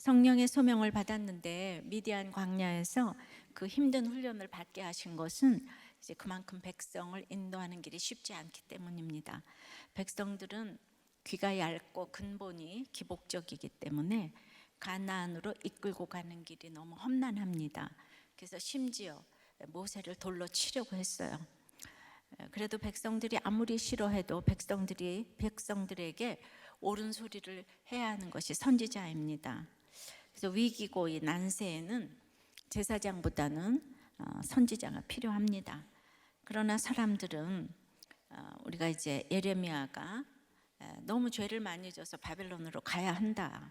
성령의 소명을 받았는데 미디안 광야에서 그 힘든 훈련을 받게 하신 것은 이제 그만큼 백성을 인도하는 길이 쉽지 않기 때문입니다. 백성들은 귀가 얇고 근본이 기복적이기 때문에 가나안으로 이끌고 가는 길이 너무 험난합니다. 그래서 심지어 모세를 돌로 치려고 했어요. 그래도 백성들이 아무리 싫어해도 백성들에게 옳은 소리를 해야 하는 것이 선지자입니다. 그래서 위기고 이 난세에는 제사장보다는 선지자가 필요합니다. 그러나 사람들은 우리가 이제 예레미야가 너무 죄를 많이 져서 바벨론으로 가야 한다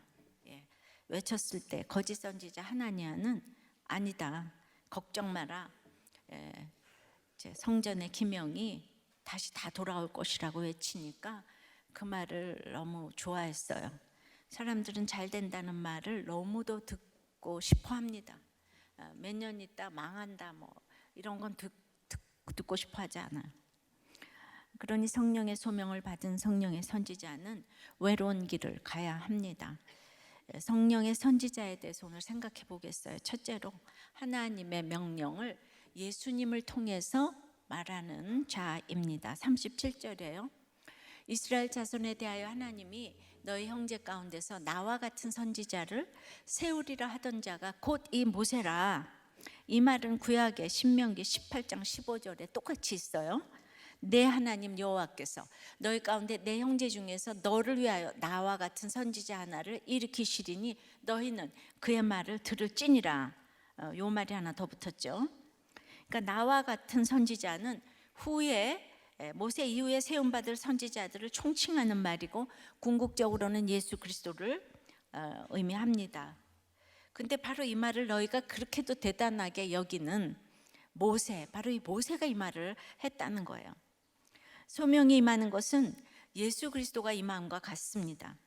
외쳤을 때 거짓 선지자 하나니아는 아니다, 걱정 마라, 성전의 기명이 다시 다 돌아올 것이라고 외치니까 그 말을 너무 좋아했어요. 사람들은 잘 된다는 말을 너무도 듣고 싶어 합니다. 몇 년 있다 망한다 뭐 이런 건 듣고 싶어 하지 않아요. 그러니 성령의 소명을 받은 성령의 선지자는 외로운 길을 가야 합니다. 성령의 선지자에 대해서 오늘 생각해 보겠어요. 첫째로 하나님의 명령을 예수님을 통해서 말하는 자입니다. 37절에요. 이스라엘 자손에 대하여 하나님이 너희 형제 가운데서 나와 같은 선지자를 세우리라 하던 자가 곧 이 모세라. 이 말은 구약의 신명기 18장 15절에 똑같이 있어요. 내 하나님 여호와께서 너희 가운데 내 형제 중에서 너를 위하여 나와 같은 선지자 하나를 일으키시리니 너희는 그의 말을 들을지니라. 요 말이 하나 더 붙었죠. 그러니까 나와 같은 선지자는 후에 모세 이후에 세움받을 선지자들을 총칭하는 말이고 궁극적으로는 예수 그리스도를 의미합니다. 근데 바로 이 말을 너희가 그렇게도 대단하게 여기는 모세, 바로 이 모세가 이 말을 했다는 거예요. 소명이 임하는 것은 예수 그리스도가 임함과 같습니다.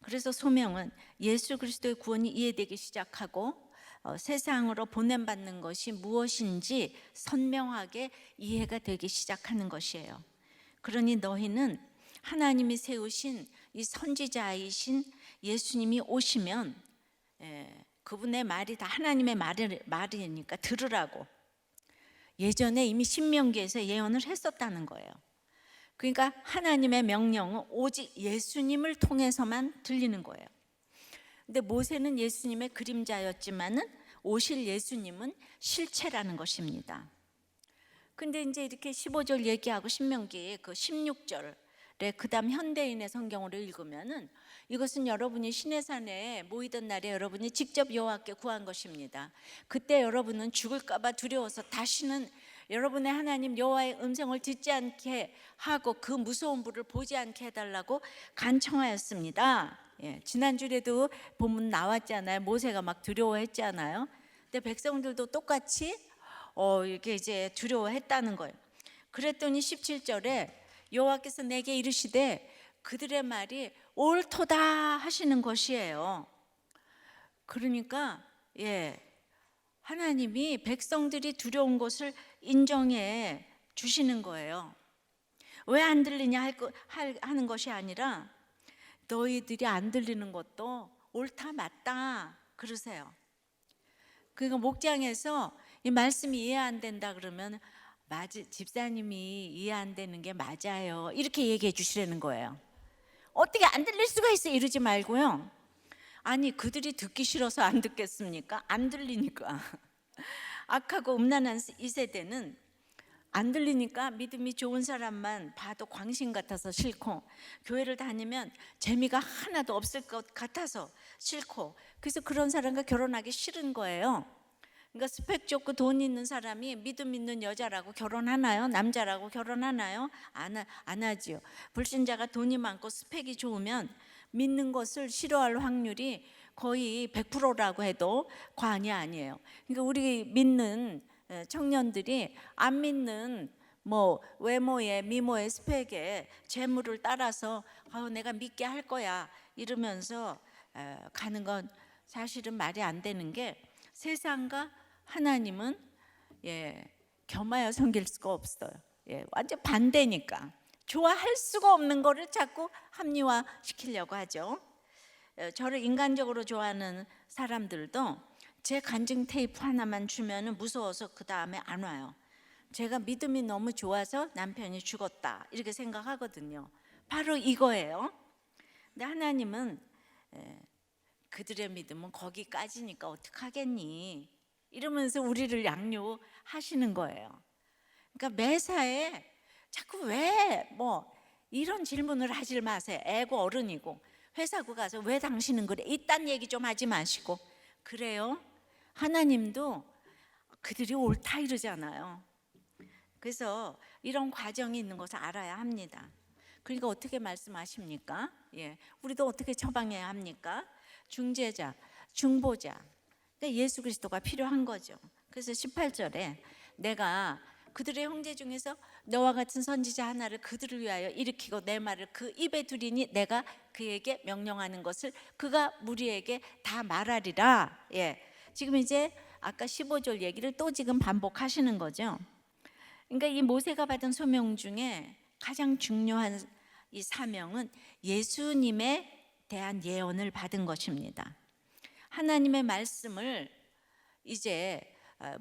그래서 소명은 예수 그리스도의 구원이 이해되기 시작하고 세상으로 보냄받는 것이 무엇인지 선명하게 이해가 되기 시작하는 것이에요. 그러니 너희는 하나님이 세우신 이 선지자이신 예수님이 오시면 그분의 말이 다 하나님의 말이니까 들으라고 예전에 이미 신명기에서 예언을 했었다는 거예요. 그러니까 하나님의 명령은 오직 예수님을 통해서만 들리는 거예요. 근데 모세는 예수님의 그림자였지만은 오실 예수님은 실체라는 것입니다. 근데 이제 이렇게 15절 얘기하고 신명기 그 16절에 그다음 현대인의 성경으로 읽으면은 이것은 여러분이 시내산에 모이던 날에 여러분이 직접 여호와께 구한 것입니다. 그때 여러분은 죽을까 봐 두려워서 다시는 여러분의 하나님 여호와의 음성을 듣지 않게 하고 그 무서운 불을 보지 않게 해달라고 간청하였습니다. 지난주에도 본문 나왔잖아요. 모세가 막 두려워했잖아요. 근데 백성들도 똑같이 이렇게 이제 두려워했다는 거예요. 그랬더니 17절에 여호와께서 내게 이르시되 그들의 말이 옳도다 하시는 것이에요. 그러니까 하나님이 백성들이 두려운 것을 인정해 주시는 거예요. 왜 안 들리냐 하는 것이 아니라 너희들이 안 들리는 것도 옳다 맞다 그러세요. 그러니까 목장에서 이 말씀이 이해 안 된다 그러면 집사님이 이해 안 되는 게 맞아요 이렇게 얘기해 주시라는 거예요. 어떻게 안 들릴 수가 있어 이러지 말고요. 아니 그들이 듣기 싫어서 안 듣겠습니까? 안 들리니까. 악하고 음란한 이 세대는 안 들리니까 믿음이 좋은 사람만 봐도 광신 같아서 싫고 교회를 다니면 재미가 하나도 없을 것 같아서 싫고 그래서 그런 사람과 결혼하기 싫은 거예요. 그러니까 스펙 좋고 돈 있는 사람이 믿음 있는 여자라고 결혼하나요? 남자라고 결혼하나요? 안 하지요. 불신자가 돈이 많고 스펙이 좋으면 믿는 것을 싫어할 확률이 거의 100%라고 해도 과언이 아니에요. 그러니까 우리 믿는 청년들이 안 믿는 뭐 외모에 미모에 스펙에 재물을 따라서 내가 믿게 할 거야 이러면서 가는 건 사실은 말이 안 되는 게 세상과 하나님은 겸하여 섬길 수가 없어요. 완전 반대니까 좋아할 수가 없는 거를 자꾸 합리화시키려고 하죠. 저를 인간적으로 좋아하는 사람들도 제 간증 테이프 하나만 주면은 무서워서 그 다음에 안 와요. 제가 믿음이 너무 좋아서 남편이 죽었다 이렇게 생각하거든요. 바로 이거예요. 근데 하나님은 그들의 믿음은 거기까지니까 어떡하겠니 이러면서 우리를 양육하시는 거예요. 그러니까 매사에 자꾸 왜 뭐 이런 질문을 하지 마세요. 애고 어른이고 회사고 가서 왜 당신은 그래 이딴 얘기 좀 하지 마시고. 그래요? 하나님도 그들이 옳다 이러잖아요. 그래서 이런 과정이 있는 것을 알아야 합니다. 그러니까 어떻게 말씀하십니까? 우리도 어떻게 처방해야 합니까? 중재자, 중보자, 그러니까 예수 그리스도가 필요한 거죠. 그래서 18절에 내가 그들의 형제 중에서 너와 같은 선지자 하나를 그들을 위하여 일으키고 내 말을 그 입에 두리니 내가 그에게 명령하는 것을 그가 무리에게 다 말하리라. 지금 이제 아까 15절 얘기를 또 지금 반복하시는 거죠. 그러니까 이 모세가 받은 소명 중에 가장 중요한 이 사명은 예수님에 대한 예언을 받은 것입니다. 하나님의 말씀을 이제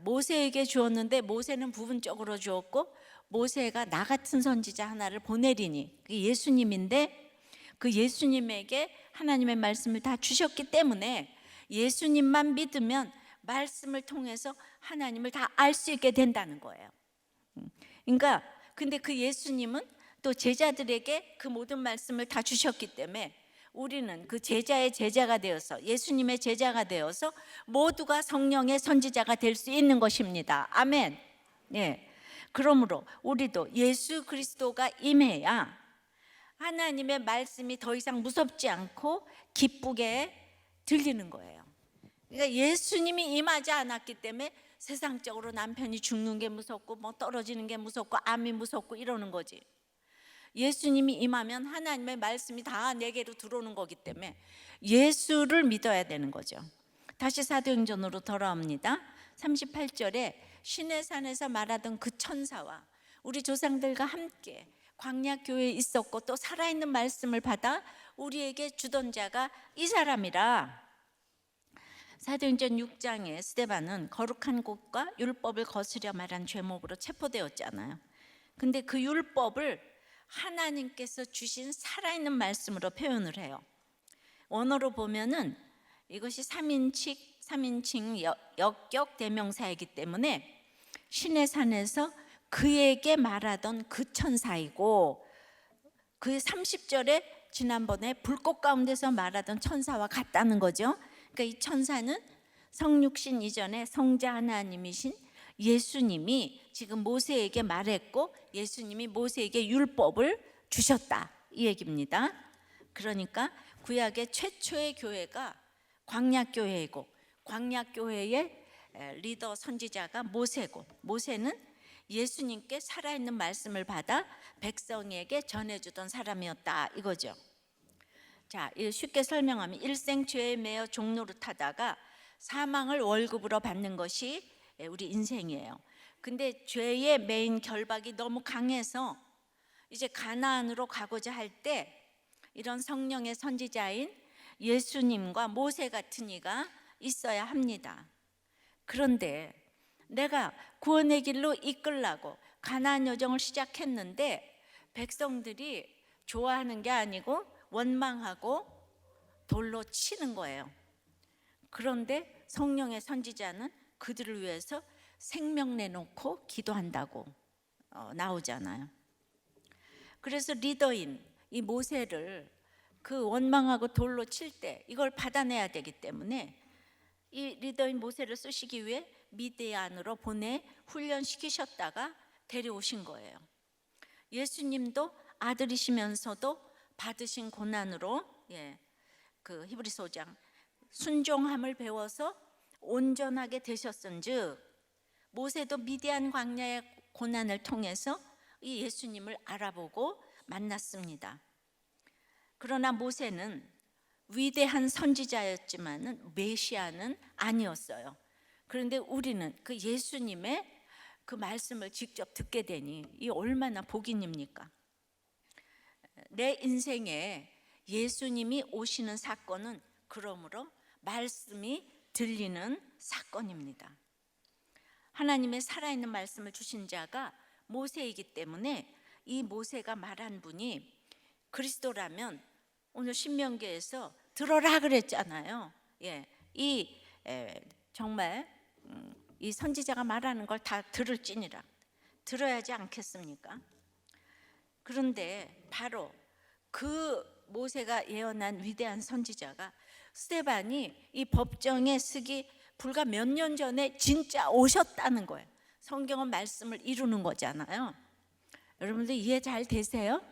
모세에게 주었는데 모세는 부분적으로 주었고 모세가 나 같은 선지자 하나를 보내리니 그 예수님인데 그 예수님에게 하나님의 말씀을 다 주셨기 때문에 예수님만 믿으면 말씀을 통해서 하나님을 다 알 수 있게 된다는 거예요. 그러니까 근데 그 예수님은 또 제자들에게 그 모든 말씀을 다 주셨기 때문에 우리는 그 제자의 제자가 되어서 예수님의 제자가 되어서 모두가 성령의 선지자가 될 수 있는 것입니다. 아멘. 그러므로 우리도 예수 그리스도가 임해야 하나님의 말씀이 더 이상 무섭지 않고 기쁘게 들리는 거예요. 그러니까 예수님이 임하지 않았기 때문에 세상적으로 남편이 죽는 게 무섭고 뭐 떨어지는 게 무섭고 암이 무섭고 이러는 거지. 예수님이 임하면 하나님의 말씀이 다 내게로 들어오는 거기 때문에 예수를 믿어야 되는 거죠. 다시 사도행전으로 돌아옵니다. 38절에 시내산에서 말하던 그 천사와 우리 조상들과 함께 광야교회에 있었고 또 살아있는 말씀을 받아 우리에게 주던 자가 이 사람이라. 사도행전 6장에 스데반은 거룩한 곳과 율법을 거스려 말한 죄목으로 체포되었잖아요. 근데 그 율법을 하나님께서 주신 살아있는 말씀으로 표현을 해요. 원어로 보면은 이것이 3인칭 역격 대명사이기 때문에 신의 산에서 그에게 말하던 그 천사이고 그 30절에 지난번에 불꽃 가운데서 말하던 천사와 같다는 거죠. 그러니까 이 천사는 성육신 이전에 성자 하나님이신 예수님이 지금 모세에게 말했고 예수님이 모세에게 율법을 주셨다 이 얘기입니다. 그러니까 구약의 최초의 교회가 광야교회이고 광야교회의 리더 선지자가 모세고 모세는 예수님께 살아있는 말씀을 받아 백성에게 전해주던 사람이었다 이거죠. 자, 쉽게 설명하면 일생 죄에 매여 종노릇하다가 사망을 월급으로 받는 것이 우리 인생이에요. 근데 죄의 매인 결박이 너무 강해서 이제 가나안으로 가고자 할 때 이런 성령의 선지자인 예수님과 모세 같은 이가 있어야 합니다. 그런데 내가 구원의 길로 이끌라고 가나안 여정을 시작했는데 백성들이 좋아하는 게 아니고 원망하고 돌로 치는 거예요. 그런데 성령의 선지자는 그들을 위해서 생명 내놓고 기도한다고 나오잖아요. 그래서 리더인 이 모세를 그 원망하고 돌로 칠 때 이걸 받아내야 되기 때문에 이 리더인 모세를 쓰시기 위해 미디안으로 보내 훈련시키셨다가 데려오신 거예요. 예수님도 아들이시면서도 받으신 고난으로 그 히브리서 5장 순종함을 배워서 온전하게 되셨은즉 모세도 미디안 광야의 고난을 통해서 이 예수님을 알아보고 만났습니다. 그러나 모세는 위대한 선지자였지만은 메시아는 아니었어요. 그런데 우리는 그 예수님의 그 말씀을 직접 듣게 되니 이 얼마나 복인입니까? 내 인생에 예수님이 오시는 사건은 그러므로 말씀이 들리는 사건입니다. 하나님의 살아있는 말씀을 주신 자가 모세이기 때문에 이 모세가 말한 분이 그리스도라면 오늘 신명기에서 들어라 그랬잖아요. 정말 이 선지자가 말하는 걸 다 들을지니라, 들어야지 않겠습니까? 그런데 바로 그 모세가 예언한 위대한 선지자가 스데반이 이 법정에 서기 불과 몇 년 전에 진짜 오셨다는 거예요. 성경은 말씀을 이루는 거잖아요. 여러분들 이해 잘 되세요?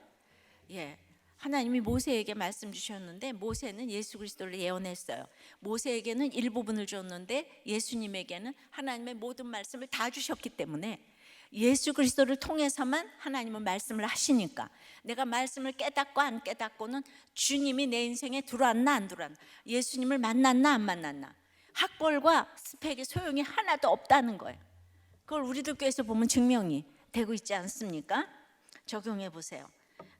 하나님이 모세에게 말씀 주셨는데 모세는 예수 그리스도를 예언했어요. 모세에게는 일부분을 줬는데 예수님에게는 하나님의 모든 말씀을 다 주셨기 때문에 예수 그리스도를 통해서만 하나님은 말씀을 하시니까 내가 말씀을 깨닫고 안 깨닫고는 주님이 내 인생에 들어왔나 안 들어왔나, 예수님을 만났나 안 만났나, 학벌과 스펙이 소용이 하나도 없다는 거예요. 그걸 우리들 교회에서 보면 증명이 되고 있지 않습니까? 적용해 보세요.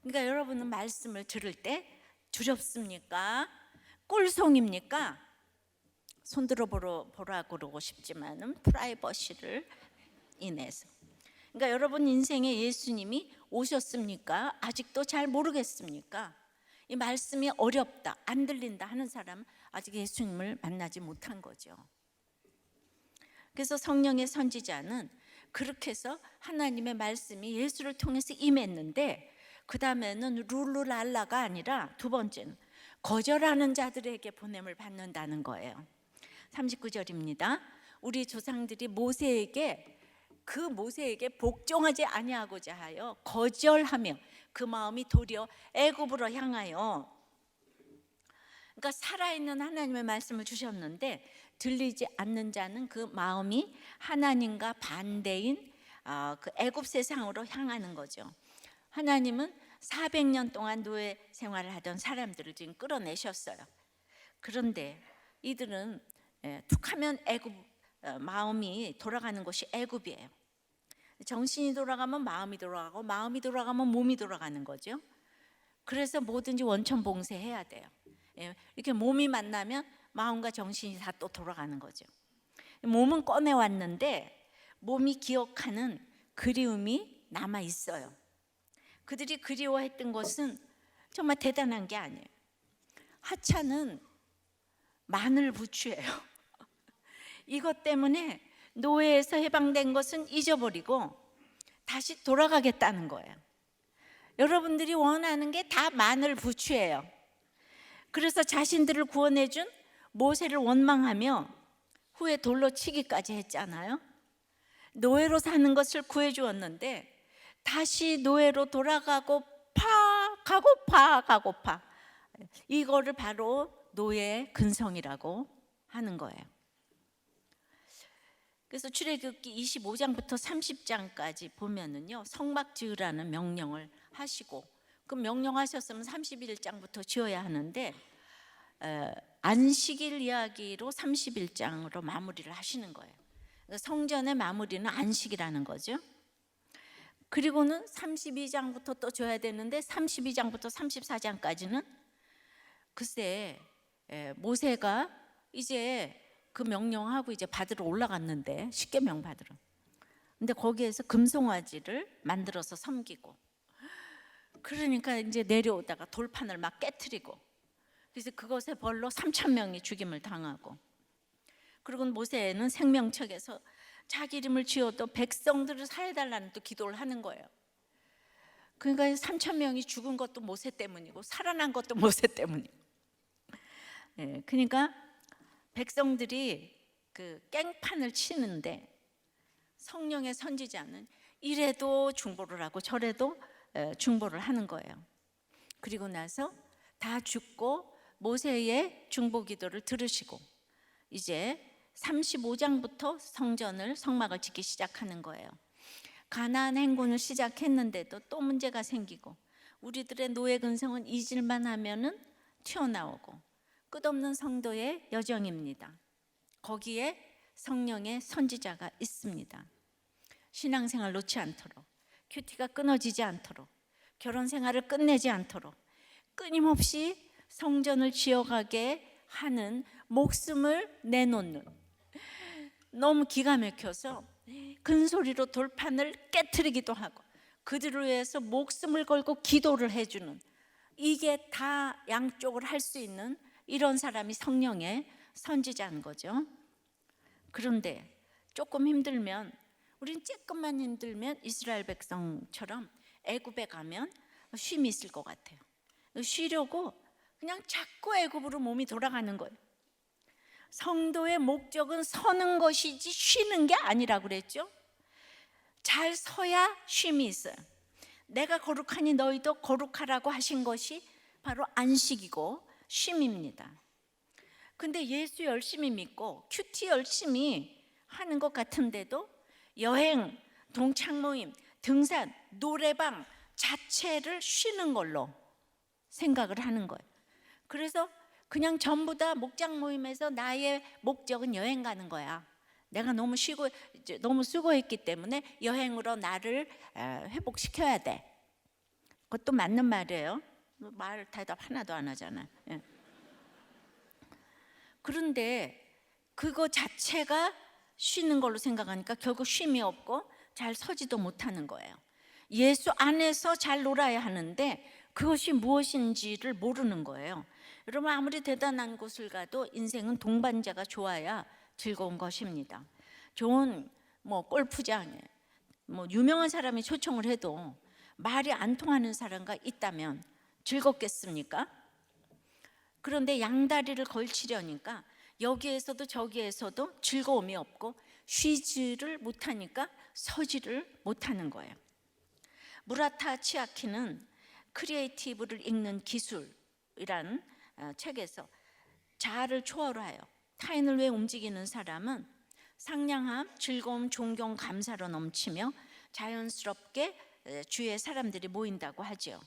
그러니까 여러분은 말씀을 들을 때 두렵습니까? 꿀송입니까? 손들어 보라 그러고 싶지만은 프라이버시를 인해서. 그러니까 여러분 인생에 예수님이 오셨습니까? 아직도 잘 모르겠습니까? 이 말씀이 어렵다, 안 들린다 하는 사람은 아직 예수님을 만나지 못한 거죠. 그래서 성령의 선지자는 그렇게 해서 하나님의 말씀이 예수를 통해서 임했는데 그 다음에는 룰루랄라가 아니라 두 번째는 거절하는 자들에게 보냄을 받는다는 거예요. 39절입니다. 우리 조상들이 모세에게 복종하지 아니하고자 하여 거절하며 그 마음이 도리어 애굽으로 향하여, 그러니까 살아있는 하나님의 말씀을 주셨는데 들리지 않는 자는 그 마음이 하나님과 반대인 그 애굽 세상으로 향하는 거죠. 하나님은 400년 동안 노예 생활을 하던 사람들을 지금 끌어내셨어요. 그런데 이들은 툭하면 애굽, 마음이 돌아가는 곳이 애굽이에요. 정신이 돌아가면 마음이 돌아가고 마음이 돌아가면 몸이 돌아가는 거죠. 그래서 뭐든지 원천봉쇄해야 돼요. 이렇게 몸이 만나면 마음과 정신이 다 또 돌아가는 거죠. 몸은 꺼내왔는데 몸이 기억하는 그리움이 남아 있어요. 그들이 그리워했던 것은 정말 대단한 게 아니에요. 하찮은 마늘 부추예요. 이것 때문에 노예에서 해방된 것은 잊어버리고 다시 돌아가겠다는 거예요. 여러분들이 원하는 게 다 마늘 부추예요. 그래서 자신들을 구원해준 모세를 원망하며 후에 돌로 치기까지 했잖아요. 노예로 사는 것을 구해주었는데 다시 노예로 돌아가고 가고파. 이거를 바로 노예의 근성이라고 하는 거예요. 그래서 출애굽기 25장부터 30장까지 보면은요, 성막 지으라는 명령을 하시고, 그 명령하셨으면 31장부터 지어야 하는데 안식일 이야기로 31장으로 마무리를 하시는 거예요. 성전의 마무리는 안식이라는 거죠. 그리고는 32장부터 또 줘야 되는데 32장부터 34장까지는 글쎄 모세가 이제 그 명령하고 이제 받으러 올라갔는데, 십계명 받으러. 근데 거기에서 금송아지를 만들어서 섬기고, 그러니까 이제 내려오다가 돌판을 막 깨트리고, 그래서 그것에 벌로 3,000명이 죽임을 당하고, 그리고 모세는 생명책에서 자기 이름을 지어도 백성들을 살려달라는 또 기도를 하는 거예요. 그러니까 3,000명이 죽은 것도 모세 때문이고 살아난 것도 모세 때문이고. 그러니까 백성들이 그 깽판을 치는데 성령의 선지자는 이래도 중보를 하고 저래도 중보를 하는 거예요. 그리고 나서 다 죽고 모세의 중보 기도를 들으시고 이제 35장부터 성막을 짓기 시작하는 거예요. 가나안 행군을 시작했는데도 또 문제가 생기고, 우리들의 노예 근성은 잊을만 하면은 튀어나오고, 끝없는 성도의 여정입니다. 거기에 성령의 선지자가 있습니다. 신앙생활 놓지 않도록, 큐티가 끊어지지 않도록, 결혼 생활을 끝내지 않도록 끊임없이 성전을 지어가게 하는 목숨을 내놓는, 너무 기가 막혀서 큰 소리로 돌판을 깨트리기도 하고 그들을 위해서 목숨을 걸고 기도를 해주는, 이게 다 양쪽을 할 수 있는 이런 사람이 성령의 선지자인 거죠. 그런데 조금 힘들면, 우린 조금만 힘들면 이스라엘 백성처럼 애굽에 가면 쉼이 있을 것 같아요. 쉬려고 그냥 자꾸 애굽으로 몸이 돌아가는 거예요. 성도의 목적은 서는 것이지 쉬는 게 아니라고 그랬죠. 잘 서야 쉼이 있어요. 내가 거룩하니 너희도 거룩하라고 하신 것이 바로 안식이고 쉼입니다. 근데 예수 열심히 믿고 큐티 열심히 하는 것 같은데도 여행, 동창 모임, 등산, 노래방 자체를 쉬는 걸로 생각을 하는 거예요. 그래서 그냥 전부 다 목장 모임에서 나의 목적은 여행 가는 거야. 내가 너무 수고했기 때문에 여행으로 나를 회복시켜야 돼. 그것도 맞는 말이에요. 말 대답 하나도 안 하잖아요. 그런데 그거 자체가 쉬는 걸로 생각하니까 결국 쉼이 없고 잘 서지도 못하는 거예요. 예수 안에서 잘 놀아야 하는데 그것이 무엇인지를 모르는 거예요. 여러분, 아무리 대단한 곳을 가도 인생은 동반자가 좋아야 즐거운 것입니다. 좋은 골프장에 유명한 사람이 초청을 해도 말이 안 통하는 사람과 있다면 즐겁겠습니까? 그런데 양다리를 걸치려니까 여기에서도 저기에서도 즐거움이 없고 쉬지를 못하니까 서지를 못하는 거예요. 무라타 치아키는 크리에이티브를 읽는 기술이란 책에서 자아를 초월하여 타인을 위해 움직이는 사람은 상냥함, 즐거움, 존경, 감사로 넘치며 자연스럽게 주위에 사람들이 모인다고 하죠.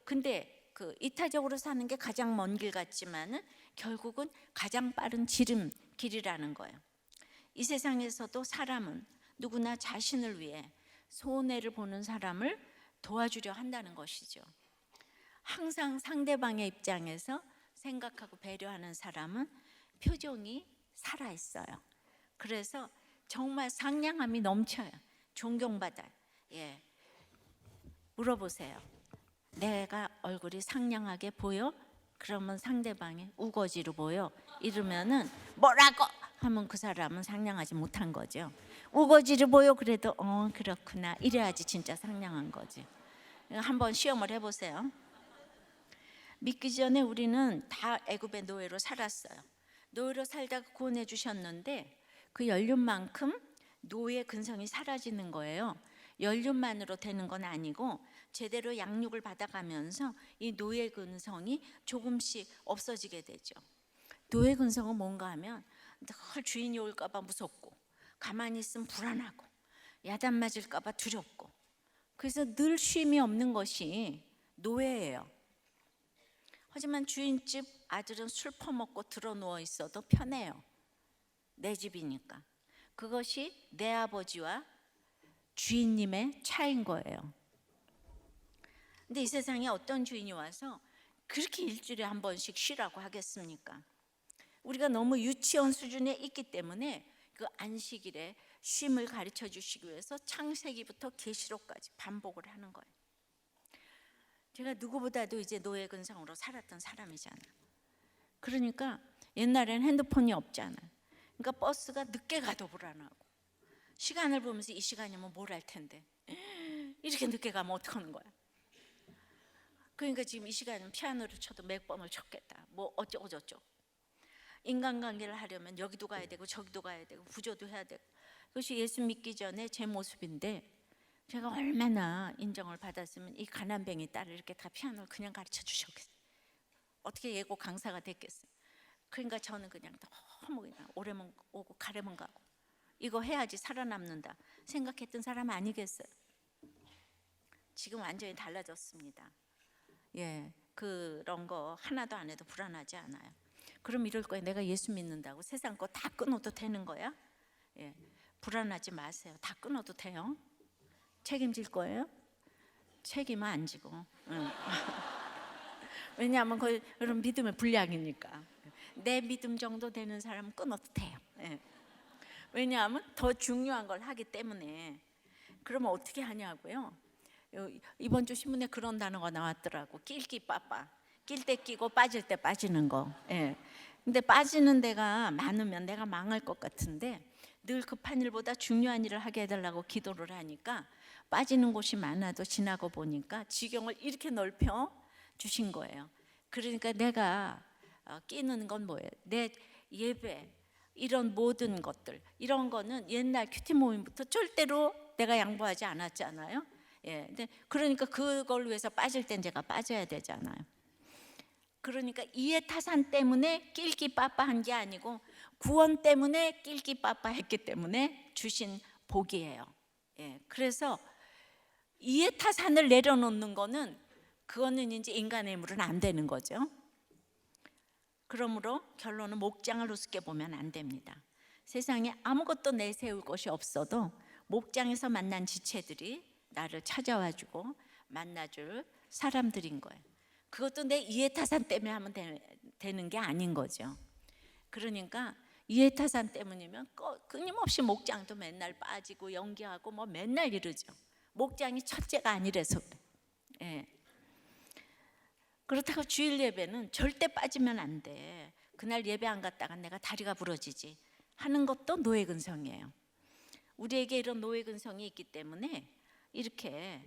근데 그 이타적으로 사는 게 가장 먼 길 같지만은 결국은 가장 빠른 지름길이라는 거예요. 이 세상에서도 사람은 누구나 자신을 위해 손해를 보는 사람을 도와주려 한다는 것이죠. 항상 상대방의 입장에서 생각하고 배려하는 사람은 표정이 살아있어요. 그래서 정말 상냥함이 넘쳐요. 존경받아요. 물어보세요. 내가 얼굴이 상냥하게 보여? 그러면 상대방이 우거지로 보여. 이러면은 뭐라고 하면 그 사람은 상냥하지 못한 거죠. 우거지로 보여 그래도 그렇구나 이래야지 진짜 상냥한 거지. 한번 시험을 해보세요. 믿기 전에 우리는 다 애굽의 노예로 살았어요. 노예로 살다가 구원해 주셨는데 그 연륜만큼 노예 근성이 사라지는 거예요. 연륜만으로 되는 건 아니고 제대로 양육을 받아가면서 이 노예 근성이 조금씩 없어지게 되죠. 노예 근성은 뭔가 하면 늘 주인이 올까 봐 무섭고 가만히 있으면 불안하고 야단 맞을까 봐 두렵고, 그래서 늘 쉼이 없는 것이 노예예요. 하지만 주인집 아들은 술 퍼먹고 들어 누워 있어도 편해요. 내 집이니까. 그것이 내 아버지와 주인님의 차이인 거예요. 근데 이 세상에 어떤 주인이 와서 그렇게 일주일에 한 번씩 쉬라고 하겠습니까? 우리가 너무 유치원 수준에 있기 때문에 그 안식일에 쉼을 가르쳐 주시기 위해서 창세기부터 계시록까지 반복을 하는 거예요. 제가 누구보다도 이제 노예 근성으로 살았던 사람이잖아요. 그러니까 옛날에는 핸드폰이 없잖아요. 그러니까 버스가 늦게 가도 불안하고 시간을 보면서 이 시간이면 뭘 할 텐데 이렇게 늦게 가면 어떡하는 거야. 그러니까 지금 이 시간은 피아노를 쳐도 몇 번을 쳤겠다. 뭐 어쩌고 저쩌고. 인간관계를 하려면 여기도 가야 되고 저기도 가야 되고 부조도 해야 되고. 그것이 예수 믿기 전에 제 모습인데 제가 얼마나 인정을 받았으면 이 가난뱅이 딸을 이렇게 다 피아노를 그냥 가르쳐 주셨겠어요. 어떻게 예고 강사가 됐겠어요. 그러니까 저는 그냥 너무 그냥 오래만 오고 가래만 가고 이거 해야지 살아남는다 생각했던 사람 아니겠어요. 지금 완전히 달라졌습니다. 그런 거 하나도 안 해도 불안하지 않아요. 그럼 이럴 거예요. 내가 예수 믿는다고 세상 거 다 끊어도 되는 거야? 불안하지 마세요. 다 끊어도 돼요. 책임질 거예요? 책임은 안 지고 왜냐하면 그런 믿음의 분량이니까. 내 믿음 정도 되는 사람은 끊어도 돼요. 예. 왜냐하면 더 중요한 걸 하기 때문에. 그러면 어떻게 하냐고요? 이번 주 신문에 그런 단어가 나왔더라고. 낄끼 빠빠. 낄 때 끼고 빠질 때 빠지는 거. 예. 근데 빠지는 데가 많으면 내가 망할 것 같은데 늘 급한 일보다 중요한 일을 하게 해달라고 기도를 하니까 빠지는 곳이 많아도 지나고 보니까 지경을 이렇게 넓혀 주신 거예요. 그러니까 내가 끼는 건 뭐예요? 내 예배 이런 모든 것들, 이런 거는 옛날 큐티 모임부터 절대로 내가 양보하지 않았잖아요. 예, 근데 그러니까 그걸 위해서 빠질 땐 제가 빠져야 되잖아요. 그러니까 이해타산 때문에 낄끼빠빠한 게 아니고 구원 때문에 낄끼빠빠했기 때문에 주신 복이에요. 예, 그래서 이해타산을 내려놓는 거는 그거는 이제 인간의 힘으로는 안 되는 거죠. 그러므로 결론은 목장을 우습게 보면 안 됩니다. 세상에 아무것도 내세울 것이 없어도 목장에서 만난 지체들이 나를 찾아와주고 만나줄 사람들인 거예요. 그것도 내 이해타산 때문에 하면 되는 게 아닌 거죠. 그러니까 이해타산 때문이면 끊임없이 목장도 맨날 빠지고 연기하고 뭐 맨날 이러죠. 목장이 첫째가 아니라서 그래. 예. 그렇다고 주일 예배는 절대 빠지면 안 돼. 그날 예배 안 갔다가 내가 다리가 부러지지 하는 것도 노예근성이에요. 우리에게 이런 노예근성이 있기 때문에 이렇게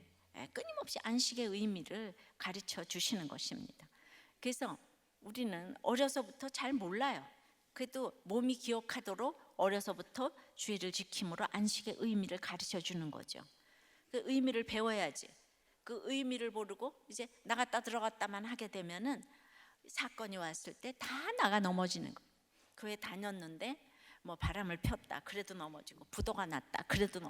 끊임없이 안식의 의미를 가르쳐 주시는 것입니다. 그래서 우리는 어려서부터 잘 몰라요. 그래도 몸이 기억하도록 어려서부터 주의를 지킴으로 안식의 의미를 가르쳐 주는 거죠. 그 의미를 배워야지. 그 의미를 모르고 이제 나갔다 들어갔다만 하게 되면은 사건이 왔을 때 다 나가 넘어지는 거예요. 교회 다녔는데 뭐 바람을 폈다 그래도 넘어지고, 부도가 났다 그래도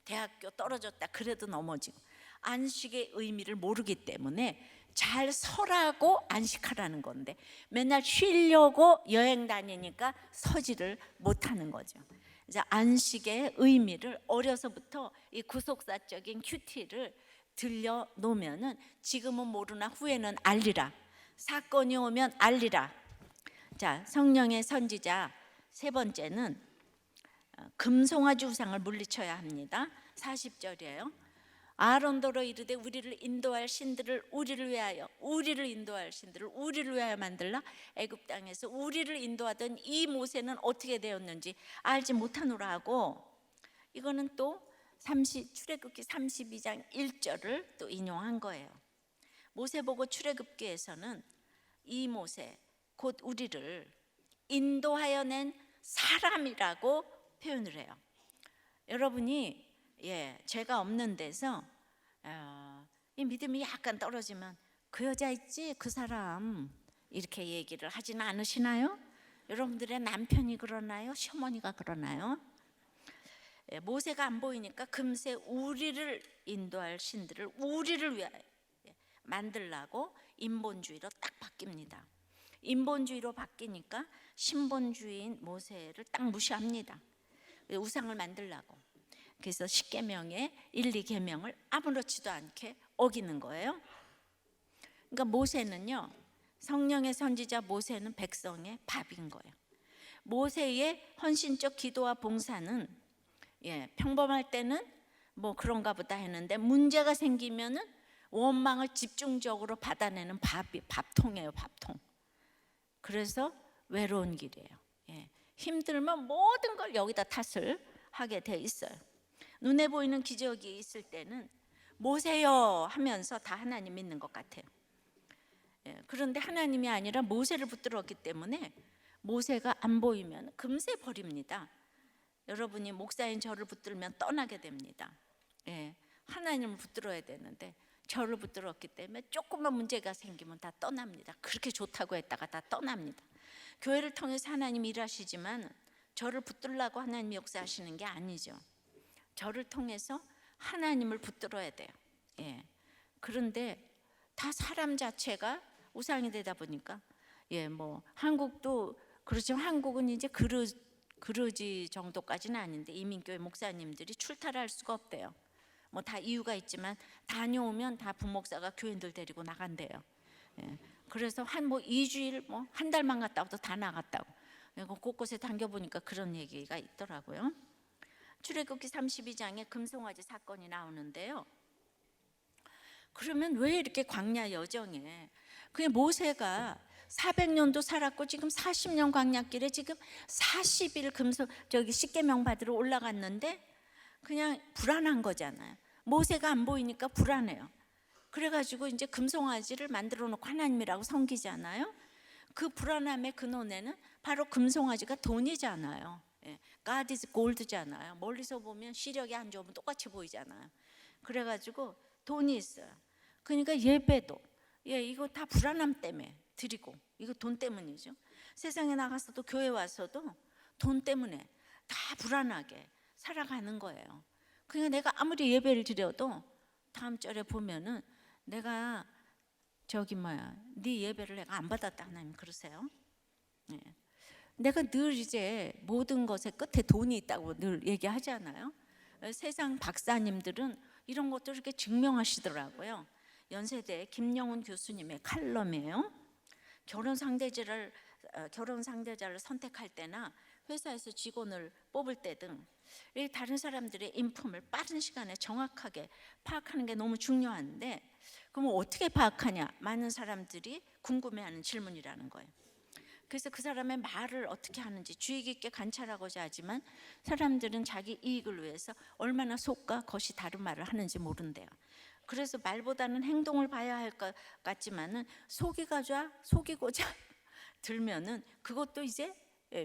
대학교 떨어졌다 그래도 넘어지고, 안식의 의미를 모르기 때문에 잘 서라고 안식하라는 건데 맨날 쉬려고 여행 다니니까 서지를 못하는 거죠. 이제 안식의 의미를 어려서부터 이 구속사적인 큐티를 들려놓으면은 지금은 모르나 후에는 알리라. 사건이 오면 알리라. 자, 성령의 선지자 세 번째는 금송아지 우상을 물리쳐야 합니다. 40절이에요. 아론더러 이르되 우리를 인도할 신들을 우리를 위하여, 우리를 인도할 신들을 우리를 위하여 만들라. 애굽 땅에서 우리를 인도하던 이 모세는 어떻게 되었는지 알지 못하노라 하고, 이거는 또 출애굽기 32장 1절을 또 인용한 거예요. 모세 보고 출애굽기에서는 이 모세 곧 우리를 인도하여 낸 사람이라고 표현을 해요. 여러분이 죄가 없는 데서 이 믿음이 약간 떨어지면 그 여자 있지 그 사람 이렇게 얘기를 하지는 않으시나요? 여러분들의 남편이 그러나요? 시어머니가 그러나요? 모세가 안 보이니까 금세 우리를 인도할 신들을 우리를 위하여 만들라고 인본주의로 딱 바뀝니다. 인본주의로 바뀌니까 신본주의인 모세를 딱 무시합니다. 우상을 만들라고. 그래서 10계명의 1, 2계명을 아무렇지도 않게 어기는 거예요. 그러니까 모세는요, 성령의 선지자 모세는 백성의 밥인 거예요. 모세의 헌신적 기도와 봉사는 평범할 때는 뭐 그런가 보다 했는데 문제가 생기면은 원망을 집중적으로 받아내는 밥통이에요, 밥통. 그래서 외로운 길이에요. 힘들면 모든 걸 여기다 탓을 하게 돼 있어요. 눈에 보이는 기적이 있을 때는 모세요 하면서 다 하나님 믿는 것 같아요. 그런데 하나님이 아니라 모세를 붙들었기 때문에 모세가 안 보이면 금세 버립니다. 여러분이 목사인 저를 붙들면 떠나게 됩니다. 하나님을 붙들어야 되는데 저를 붙들었기 때문에 조금만 문제가 생기면 다 떠납니다. 그렇게 좋다고 했다가 다 떠납니다. 교회를 통해서 하나님이 일하시지만 저를 붙들라고 하나님이 역사하시는 게 아니죠. 저를 통해서 하나님을 붙들어야 돼요. 그런데 다 사람 자체가 우상이 되다 보니까 뭐 한국도 그렇지만 한국은 이제 그러지 정도까지는 아닌데 이민교회 목사님들이 출타를 할 수가 없대요. 뭐 다 이유가 있지만 다녀오면 다 부목사가 교인들 데리고 나간대요. 그래서 한 뭐 2주일 뭐 한 달만 갔다 와도 다 나갔다고. 그리고 곳곳에 당겨보니까 그런 얘기가 있더라고요. 출애굽기 32장에 금송아지 사건이 나오는데요. 그러면 왜 이렇게 광야 여정에 그 모세가 400년도 살았고 지금 40년 광야길에 지금 40일 십계명 받으러 올라갔는데 그냥 불안한 거잖아요. 모세가 안 보이니까 불안해요. 그래가지고 이제 금송아지를 만들어 놓고 하나님이라고 섬기잖아요. 그 불안함의 근원에는 바로 금송아지가 돈이잖아요. God is gold잖아요. 멀리서 보면 시력이 안 좋으면 똑같이 보이잖아요. 그래가지고 돈이 있어요. 그러니까 예배도 이거 다 불안함 때문에 드리고, 이거 돈 때문이죠. 세상에 나가서도 교회 와서도 돈 때문에 다 불안하게 살아가는 거예요. 그러니까 내가 아무리 예배를 드려도 다음 절에 보면은 내가 네 예배를 내가 안 받았다 하나님 그러세요. 내가 늘 이제 모든 것의 끝에 돈이 있다고 늘 얘기하잖아요. 세상 박사님들은 이런 것도 이렇게 증명하시더라고요. 연세대 김영훈 교수님의 칼럼이에요. 결혼 상대자를 선택할 때나 회사에서 직원을 뽑을 때 등 다른 사람들의 인품을 빠른 시간에 정확하게 파악하는 게 너무 중요한데, 그럼 어떻게 파악하냐? 많은 사람들이 궁금해하는 질문이라는 거예요. 그래서 그 사람의 말을 어떻게 하는지 주의 깊게 관찰하고자 하지만 사람들은 자기 이익을 위해서 얼마나 속과 겉이 다른 말을 하는지 모른대요. 그래서 말보다는 행동을 봐야 할 것 같지만은 속이고자 들면은 그것도 이제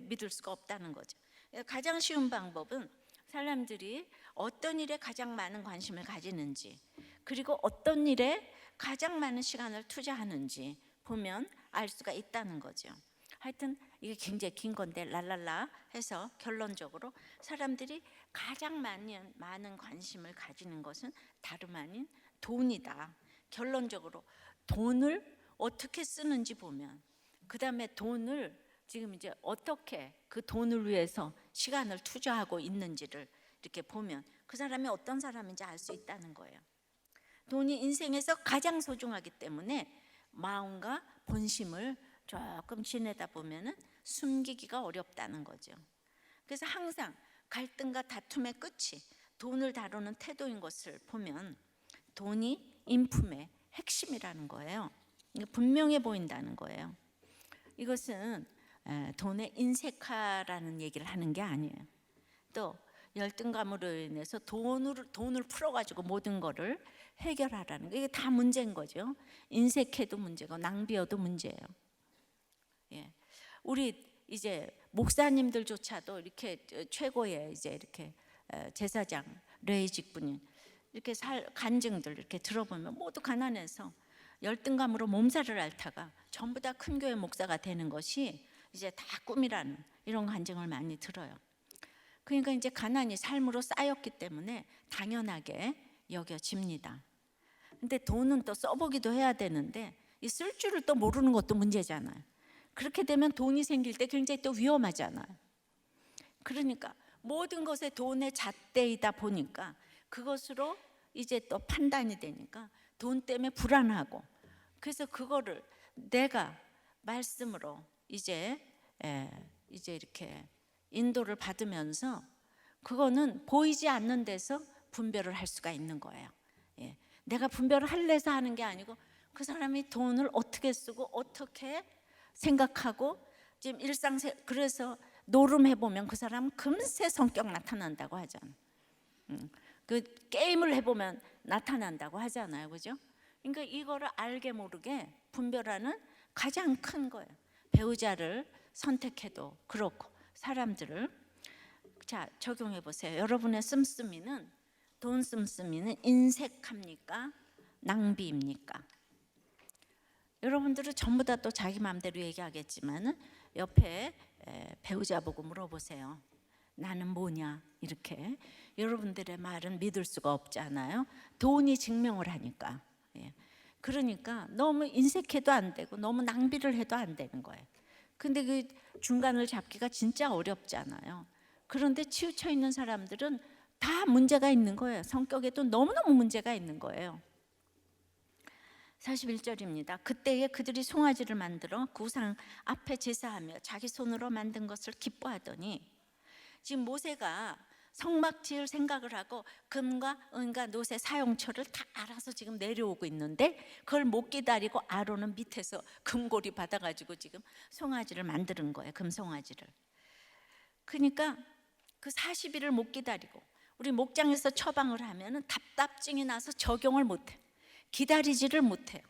믿을 수가 없다는 거죠. 가장 쉬운 방법은 사람들이 어떤 일에 가장 많은 관심을 가지는지, 그리고 어떤 일에 가장 많은 시간을 투자하는지 보면 알 수가 있다는 거죠. 하여튼 이게 굉장히 긴 건데 랄랄라 해서 결론적으로 사람들이 가장 많은 관심을 가지는 것은 다름 아닌 돈이다. 결론적으로 돈을 어떻게 쓰는지 보면, 그 다음에 돈을 지금 이제 어떻게 그 돈을 위해서 시간을 투자하고 있는지를 이렇게 보면 그 사람이 어떤 사람인지 알 수 있다는 거예요. 돈이 인생에서 가장 소중하기 때문에 마음과 본심을 조금 지내다 보면은 숨기기가 어렵다는 거죠. 그래서 항상 갈등과 다툼의 끝이 돈을 다루는 태도인 것을 보면 돈이 인품의 핵심이라는 거예요. 분명해 보인다는 거예요. 이것은 돈의 인색화라는 얘기를 하는 게 아니에요. 또 열등감으로 인해서 돈을 풀어가지고 모든 거를 해결하라는 거, 이게 다 문제인 거죠. 인색해도 문제고 낭비여도 문제예요. 우리 이제 목사님들조차도 이렇게 최고의 이제 이렇게 제사장, 레위직분인 이렇게 간증들 이렇게 들어보면 모두 가난해서 열등감으로 몸살을 앓다가 전부 다 큰 교회 목사가 되는 것이 이제 다 꿈이라는 이런 간증을 많이 들어요. 그러니까 이제 가난이 삶으로 쌓였기 때문에 당연하게 여겨집니다. 근데 돈은 또 써보기도 해야 되는데 이 쓸 줄을 또 모르는 것도 문제잖아요. 그렇게 되면 돈이 생길 때 굉장히 또 위험하잖아요. 그러니까 모든 것에 돈의 잣대이다 보니까 그것으로 이제 또 판단이 되니까 돈 때문에 불안하고, 그래서 그거를 내가 말씀으로 이제 이렇게 인도를 받으면서 그거는 보이지 않는 데서 분별을 할 수가 있는 거예요. 내가 분별을 할래서 하는 게 아니고 그 사람이 돈을 어떻게 쓰고 어떻게 생각하고 지금 그래서 노름해 보면 그 사람은 금세 성격 나타난다고 하잖아요. 그 게임을 해보면 나타난다고 하잖아요, 그죠? 그러니까 이거를 알게 모르게 분별하는 가장 큰 거예요. 배우자를 선택해도 그렇고 사람들을. 자, 적용해 보세요. 여러분의 씀씀이는, 돈 씀씀이는 인색합니까? 낭비입니까? 여러분들은 전부 다 또 자기 마음대로 얘기하겠지만은 옆에 배우자 보고 물어보세요. 나는 뭐냐? 이렇게 여러분들의 말은 믿을 수가 없잖아요. 돈이 증명을 하니까. 그러니까 너무 인색해도 안 되고 너무 낭비를 해도 안 되는 거예요. 근데 그 중간을 잡기가 진짜 어렵잖아요. 그런데 치우쳐 있는 사람들은 다 문제가 있는 거예요. 성격에도 너무너무 문제가 있는 거예요. 41절입니다. 그때에 그들이 송아지를 만들어 그 우상 앞에 제사하며 자기 손으로 만든 것을 기뻐하더니, 지금 모세가 성막 지을 생각을 하고 금과 은과 노새 사용처를 다 알아서 지금 내려오고 있는데 그걸 못 기다리고 아론은 밑에서 금고리 받아가지고 지금 송아지를 만드는 거예요. 금송아지를. 그러니까 그 40일을 못 기다리고, 우리 목장에서 처방을 하면은 답답증이 나서 적용을 못해, 기다리지를 못해요.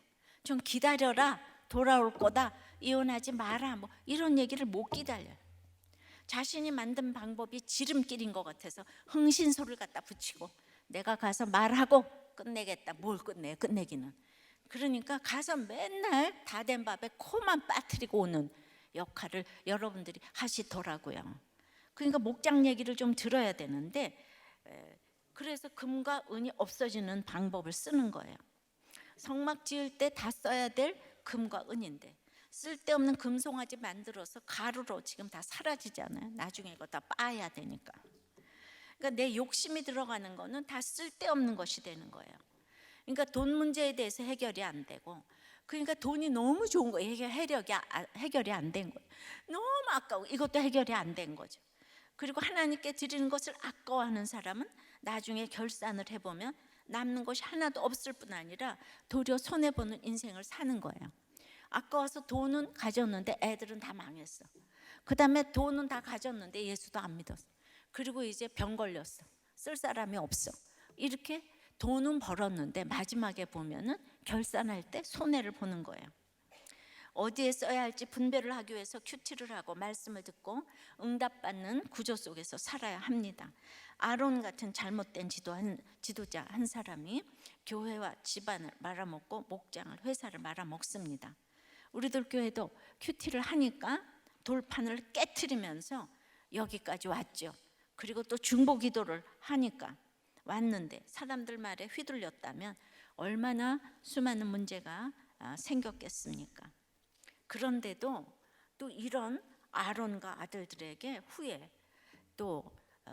좀 기다려라, 돌아올 거다, 이혼하지 마라, 뭐 이런 얘기를 못 기다려요. 자신이 만든 방법이 지름길인 것 같아서 흥신소를 갖다 붙이고 내가 가서 말하고 끝내겠다. 뭘 끝내기는. 그러니까 가서 맨날 다 된 밥에 코만 빠뜨리고 오는 역할을 여러분들이 하시더라고요. 그러니까 목장 얘기를 좀 들어야 되는데, 그래서 금과 은이 없어지는 방법을 쓰는 거예요. 성막 지을 때 다 써야 될 금과 은인데 쓸데없는 금송아지 만들어서 가루로 지금 다 사라지잖아요. 나중에 이거 다 빠야 되니까. 그러니까 내 욕심이 들어가는 거는 다 쓸데없는 것이 되는 거예요. 그러니까 돈 문제에 대해서 해결이 안 되고, 그러니까 돈이 너무 좋은 거예요. 해결이 안 된 거예요. 너무 아까워. 이것도 해결이 안 된 거죠. 그리고 하나님께 드리는 것을 아까워하는 사람은 나중에 결산을 해보면 남는 것이 하나도 없을 뿐 아니라 도리어 손해보는 인생을 사는 거예요. 아까워서 돈은 가졌는데 애들은 다 망했어. 그 다음에 돈은 다 가졌는데 예수도 안 믿었어. 그리고 이제 병 걸렸어. 쓸 사람이 없어. 이렇게 돈은 벌었는데 마지막에 보면은 결산할 때 손해를 보는 거예요. 어디에 써야 할지 분별을 하기 위해서 큐티를 하고 말씀을 듣고 응답받는 구조 속에서 살아야 합니다. 아론 같은 잘못된 지도자 한 사람이 교회와 집안을 말아먹고 목장을, 회사를 말아먹습니다. 우리들 교회도 큐티를 하니까 돌판을 깨트리면서 여기까지 왔죠. 그리고 또 중보 기도를 하니까 왔는데 사람들 말에 휘둘렸다면 얼마나 수많은 문제가 생겼겠습니까? 그런데도 또 이런 아론과 아들들에게 후에 또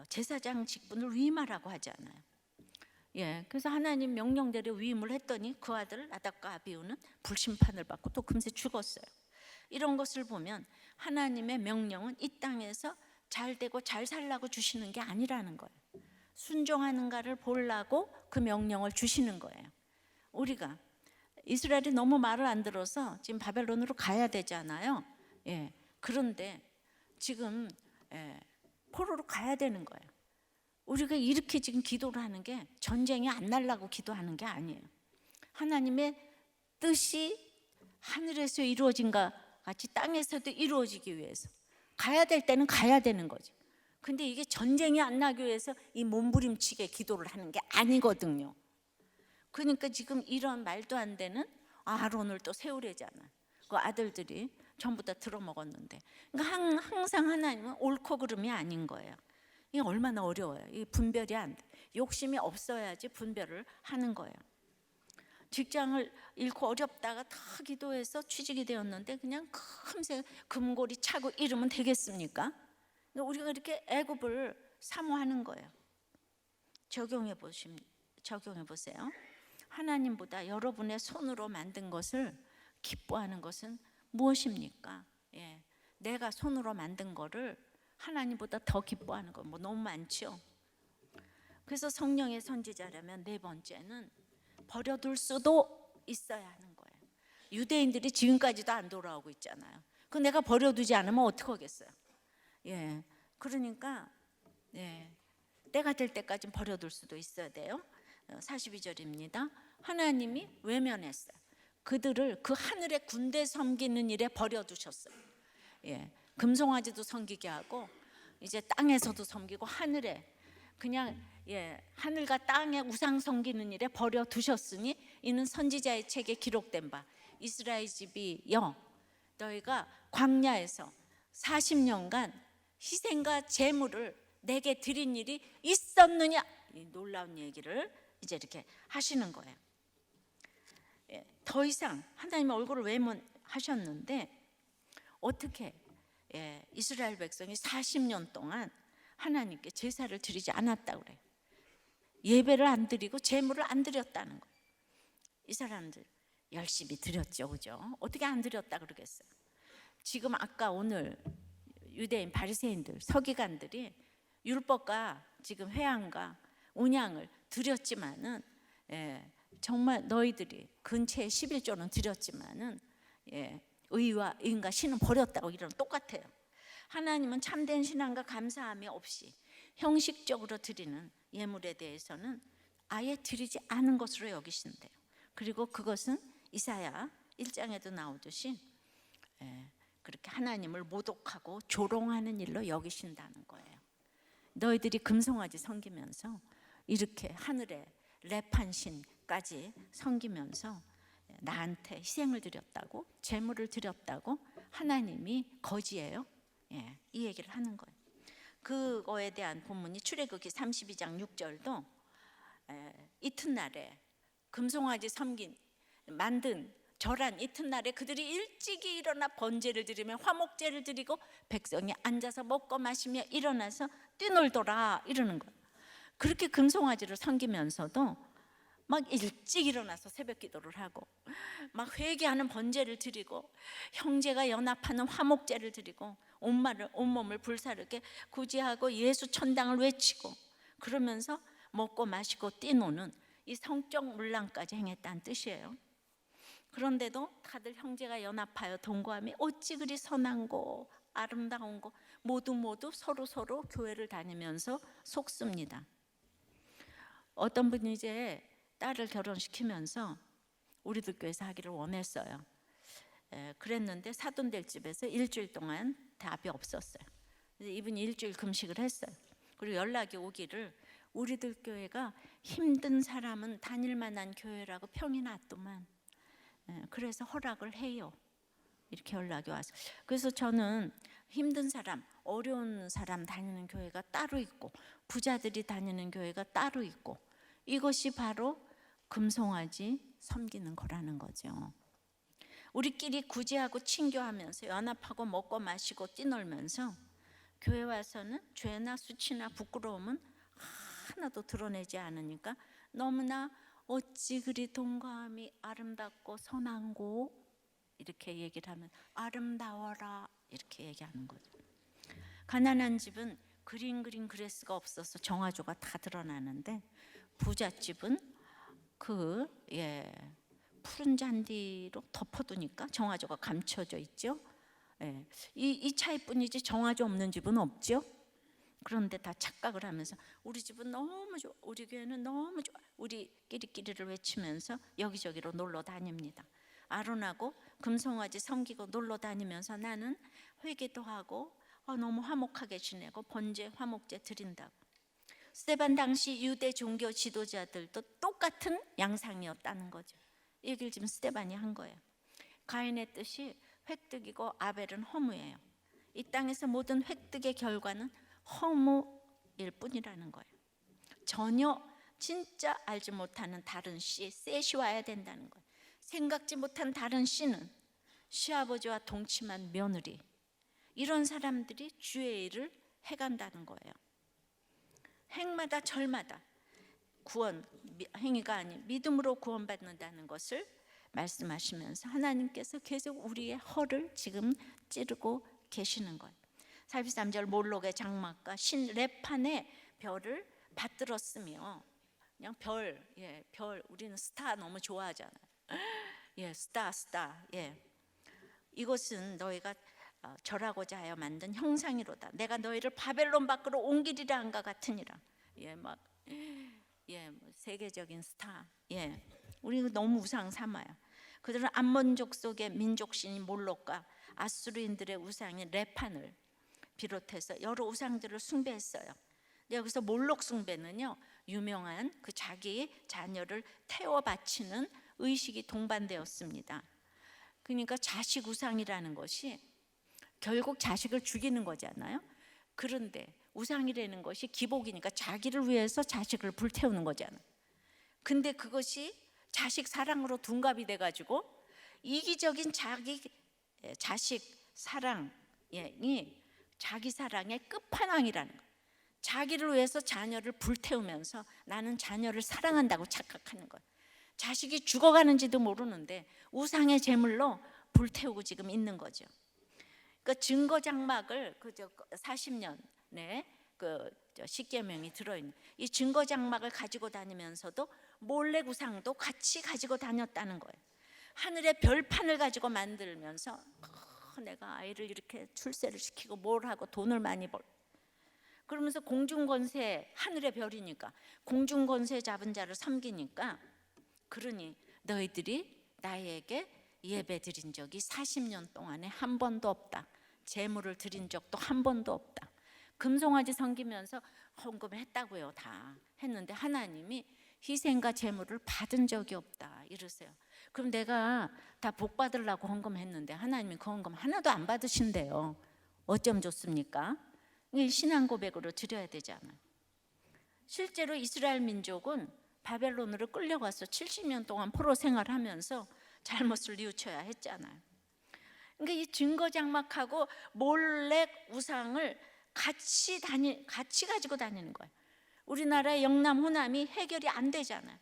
제사장 직분을 위임하라고 하지 않아요. 그래서 하나님 명령대로 위임을 했더니 그 아들 나답과 아비후는 불심판을 받고 또 금세 죽었어요. 이런 것을 보면 하나님의 명령은 이 땅에서 잘 되고 잘 살라고 주시는 게 아니라는 거예요. 순종하는가를 보려고 그 명령을 주시는 거예요. 우리가 이스라엘이 너무 말을 안 들어서 지금 바벨론으로 가야 되잖아요. 그런데 지금 포로로 가야 되는 거예요. 우리가 이렇게 지금 기도를 하는 게 전쟁이 안 날라고 기도하는 게 아니에요. 하나님의 뜻이 하늘에서 이루어진가 같이 땅에서도 이루어지기 위해서 가야 될 때는 가야 되는 거죠. 근데 이게 전쟁이 안 나기 위해서 이 몸부림치게 기도를 하는 게 아니거든요. 그러니까 지금 이런 말도 안 되는 아론을 또 세우려잖아. 그 아들들이 전부 다 들어먹었는데. 그러니까 항상 하나님은 옳고 그름이 아닌 거예요. 이게 얼마나 어려워요. 이 분별이 안 돼. 욕심이 없어야지 분별을 하는 거예요. 직장을 잃고 어렵다가 다 기도해서 취직이 되었는데 그냥 금세 금고리 차고 이러면 되겠습니까? 우리가 이렇게 애굽을 사모하는 거예요. 적용해 보세요. 하나님보다 여러분의 손으로 만든 것을 기뻐하는 것은 무엇입니까? 내가 손으로 만든 거를 하나님보다 더 기뻐하는 거 뭐 너무 많죠. 그래서 성령의 선지자라면 네 번째는 버려둘 수도 있어야 하는 거예요. 유대인들이 지금까지도 안 돌아오고 있잖아요. 그 내가 버려두지 않으면 어떻게 하겠어요? 그러니까 때가 될 때까지 버려둘 수도 있어야 돼요. 42절입니다. 하나님이 외면했어요. 그들을 그 하늘의 군대 섬기는 일에 버려두셨어요. 금송아지도 섬기게 하고 이제 땅에서도 섬기고 하늘에 그냥 하늘과 땅에 우상 섬기는 일에 버려두셨으니 이는 선지자의 책에 기록된 바 이스라엘 집이여 너희가 광야에서 40년간 희생과 제물을 내게 드린 일이 있었느냐, 이 놀라운 얘기를 이제 이렇게 하시는 거예요. 더 이상 하나님의 얼굴을 외면하셨는데 어떻게 이스라엘 백성이 40년 동안 하나님께 제사를 드리지 않았다고 그래요. 예배를 안 드리고 제물을 안 드렸다는 거예요. 이 사람들 열심히 드렸죠, 그죠? 어떻게 안 드렸다 그러겠어요? 지금 아까 오늘 유대인 바리새인들, 서기관들이 율법과 지금 회양과 운양을 드렸지만은, 정말 너희들이 근처에 11조는 드렸지만은, 의와 인과 신은 버렸다고 이런 똑같아요. 하나님은 참된 신앙과 감사함이 없이 형식적으로 드리는 예물에 대해서는 아예 드리지 않은 것으로 여기신대요. 그리고 그것은 이사야 1장에도 나오듯이 그렇게 하나님을 모독하고 조롱하는 일로 여기신다는 거예요. 너희들이 금송아지 섬기면서 이렇게 하늘의 랩한 신까지 섬기면서 나한테 희생을 드렸다고, 제물을 드렸다고 하나님이 거지예요. 이 얘기를 하는 거예요. 그거에 대한 본문이 출애굽기 32장 6절도 이튿날에 금송아지 만든 절한 이튿날에 그들이 일찍이 일어나 번제를 드리며 화목제를 드리고 백성이 앉아서 먹고 마시며 일어나서 뛰놀더라 이러는 거예요. 그렇게 금송아지를 섬기면서도 막 일찍 일어나서 새벽 기도를 하고 막 회개하는 번제를 드리고 형제가 연합하는 화목제를 드리고 온몸을 불사르게 구제하고 예수 천당을 외치고 그러면서 먹고 마시고 뛰노는 이 성적 문란까지 행했다는 뜻이에요. 그런데도 다들 형제가 연합하여 동거함이 어찌 그리 선한고 아름다운고 모두 서로 교회를 다니면서 속습니다. 어떤 분이 이제 딸을 결혼시키면서 우리들 교회에서 하기를 원했어요. 그랬는데 사돈될 집에서 일주일 동안 답이 없었어요. 그래서 이분이 일주일 금식을 했어요. 그리고 연락이 오기를 우리들 교회가 힘든 사람은 다닐 만한 교회라고 평이 났더만, 그래서 허락을 해요. 이렇게 연락이 와서. 그래서 저는 힘든 사람, 어려운 사람 다니는 교회가 따로 있고 부자들이 다니는 교회가 따로 있고 이것이 바로 금송아지 섬기는 거라는 거죠. 우리끼리 구제하고 친교하면서 연합하고 먹고 마시고 뛰놀면서 교회 와서는 죄나 수치나 부끄러움은 하나도 드러내지 않으니까 너무나 어찌 그리 동감이 아름답고 선한고 이렇게 얘기를 하면 아름다워라 이렇게 얘기하는 거죠. 가난한 집은 그림 그릴 수가 없어서 정화조가 다 드러나는데 부잣집은 푸른 잔디로 덮어두니까 정화조가 감춰져 있죠. 이 차이뿐이지 정화조 없는 집은 없죠. 그런데 다 착각을 하면서 우리 집은 너무 좋아, 우리 교회는 너무 좋아, 우리 끼리끼리를 외치면서 여기저기로 놀러 다닙니다. 아론하고 금송아지 섬기고 놀러 다니면서 나는 회개도 하고 너무 화목하게 지내고 번제 화목제 드린다고. 스데반 당시 유대 종교 지도자들도 똑같은 양상이었다는 거죠. 이 얘기를 지금 스데반이 한 거예요. 가인의 뜻이 획득이고 아벨은 허무예요. 이 땅에서 모든 획득의 결과는 허무일 뿐이라는 거예요. 전혀 진짜 알지 못하는 다른 씨, 셋이 와야 된다는 거예요. 생각지 못한 다른 씨는 시아버지와 동침한 며느리, 이런 사람들이 주의 일을 해간다는 거예요. 행마다 절마다 구원, 행위가 아닌 믿음으로 구원받는다는 것을 말씀하시면서 하나님께서 계속 우리의 허를 지금 찌르고 계시는 거예요. 43절 몰록의 장막과 신 레판의 별을 받들었으며, 그냥 별, 우리는 스타 너무 좋아하잖아요. 스타. 이것은 너희가 절하고자 하여 만든 형상이로다. 내가 너희를 바벨론 밖으로 옮기리라 한가 같으니라. 세계적인 스타. 우리가 너무 우상 삼아요. 그들은 암몬족 속의 민족신인 몰록과 아수르인들의 우상인 레판을 비롯해서 여러 우상들을 숭배했어요. 여기서 몰록 숭배는요, 유명한 그 자기 자녀를 태워 바치는 의식이 동반되었습니다. 그러니까 자식 우상이라는 것이 결국 자식을 죽이는 거잖아요. 그런데 우상이라는 것이 기복이니까 자기를 위해서 자식을 불태우는 거잖아요. 근데 그것이 자식 사랑으로 둔갑이 돼가지고 이기적인 자식 사랑이 자기 사랑의 끝판왕이라는 거예요. 자기를 위해서 자녀를 불태우면서 나는 자녀를 사랑한다고 착각하는 거예요. 자식이 죽어가는지도 모르는데 우상의 제물로 불태우고 지금 있는 거죠. 그 증거 장막을 40년에 십계명이 들어있는 이 증거 장막을 가지고 다니면서도 몰래 우상도 같이 가지고 다녔다는 거예요. 하늘의 별판을 가지고 만들면서 내가 아이를 이렇게 출세를 시키고 뭘 하고 돈을 많이 벌, 그러면서 공중권세, 하늘의 별이니까 공중권세 잡은 자를 섬기니까, 그러니 너희들이 나에게 예배 드린 적이 40년 동안에 한 번도 없다. 제물을 드린 적도 한 번도 없다. 금송아지 섬기면서 헌금했다고요. 다 했는데 하나님이 희생과 제물을 받은 적이 없다 이러세요. 그럼 내가 다 복 받으려고 헌금했는데 하나님이 그 헌금 하나도 안 받으신대요. 어쩜 좋습니까? 이게 신앙 고백으로 드려야 되잖아요. 실제로 이스라엘 민족은 바벨론으로 끌려가서 70년 동안 포로 생활하면서 잘못을 뉘우쳐야 했잖아요. 그러니까 이 증거 장막하고 몰래 우상을 같이 가지고 다니는 거예요. 우리나라의 영남 호남이 해결이 안 되잖아요.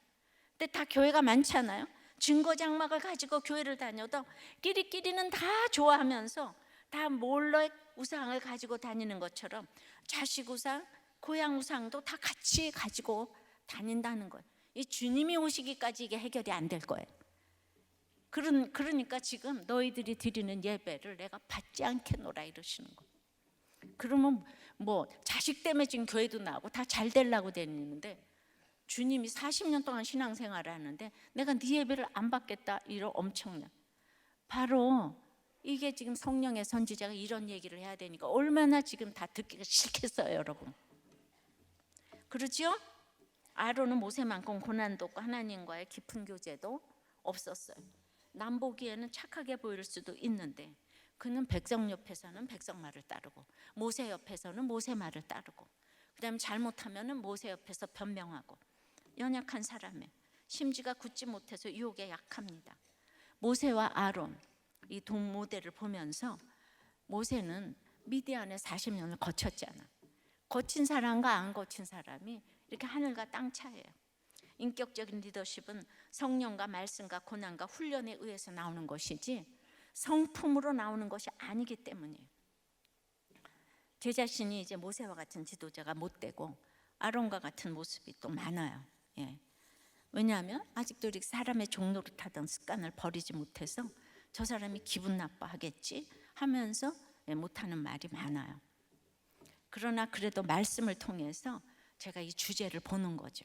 근데 다 교회가 많잖아요. 증거 장막을 가지고 교회를 다녀도 끼리끼리는 다 좋아하면서 다 몰래 우상을 가지고 다니는 것처럼 자식 우상, 고향 우상도 다 같이 가지고 다닌다는 거예요. 이 주님이 오시기까지 이게 해결이 안 될 거예요. 그러니까 지금 너희들이 드리는 예배를 내가 받지 않겠노라 이러시는 거예요. 그러면 뭐 자식 때문에 지금 교회도 나오고 다 잘 되려고 다니는데, 주님이 40년 동안 신앙생활을 하는데 내가 네 예배를 안 받겠다 이런 엄청난, 바로 이게 지금 성령의 선지자가 이런 얘기를 해야 되니까 얼마나 지금 다 듣기가 싫겠어요 여러분. 그렇죠? 아론은 모세만큼 고난도 없고 하나님과의 깊은 교제도 없었어요. 남 보기에는 착하게 보일 수도 있는데 그는 백성 옆에서는 백성 말을 따르고 모세 옆에서는 모세 말을 따르고, 그 다음에 잘못하면 모세 옆에서 변명하고, 연약한 사람의 심지가 굳지 못해서 유혹에 약합니다. 모세와 아론 이 동모델을 보면서 모세는 미디안에 40년을 거쳤잖아. 거친 사람과 안 거친 사람이 이렇게 하늘과 땅 차이예요. 인격적인 리더십은 성령과 말씀과 고난과 훈련에 의해서 나오는 것이지 성품으로 나오는 것이 아니기 때문이에요. 제 자신이 이제 모세와 같은 지도자가 못 되고 아론과 같은 모습이 또 많아요. 예. 왜냐하면 아직도 이렇게 사람의 종노릇하던 습관을 버리지 못해서 저 사람이 기분 나빠하겠지 하면서 못하는 말이 많아요. 그러나 그래도 말씀을 통해서 제가 이 주제를 보는 거죠.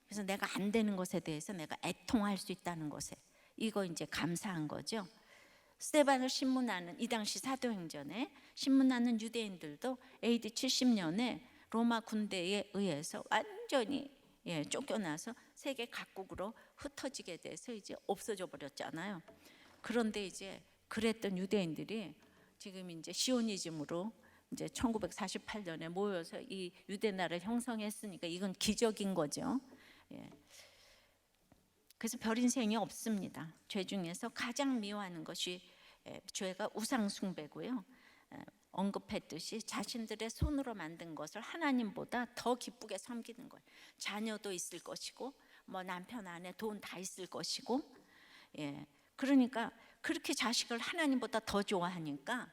그래서 내가 안 되는 것에 대해서 내가 애통할 수 있다는 것에 이거 이제 감사한 거죠. 스데반을 신문하는 이 당시 사도행전에 신문하는 유대인들도 AD 70년에 로마 군대에 의해서 완전히 쫓겨나서 세계 각국으로 흩어지게 돼서 이제 없어져 버렸잖아요. 그런데 이제 그랬던 유대인들이 지금 이제 시오니즘으로 이제 1948년에 모여서 이 유대 나라를 형성했으니까 이건 기적인 거죠. 그래서 별 인생이 없습니다. 죄 중에서 가장 미워하는 것이 죄가 우상 숭배고요. 언급했듯이 자신들의 손으로 만든 것을 하나님보다 더 기쁘게 섬기는 거예요. 자녀도 있을 것이고 뭐 남편 아내 돈 다 있을 것이고, 그러니까 그렇게 자식을 하나님보다 더 좋아하니까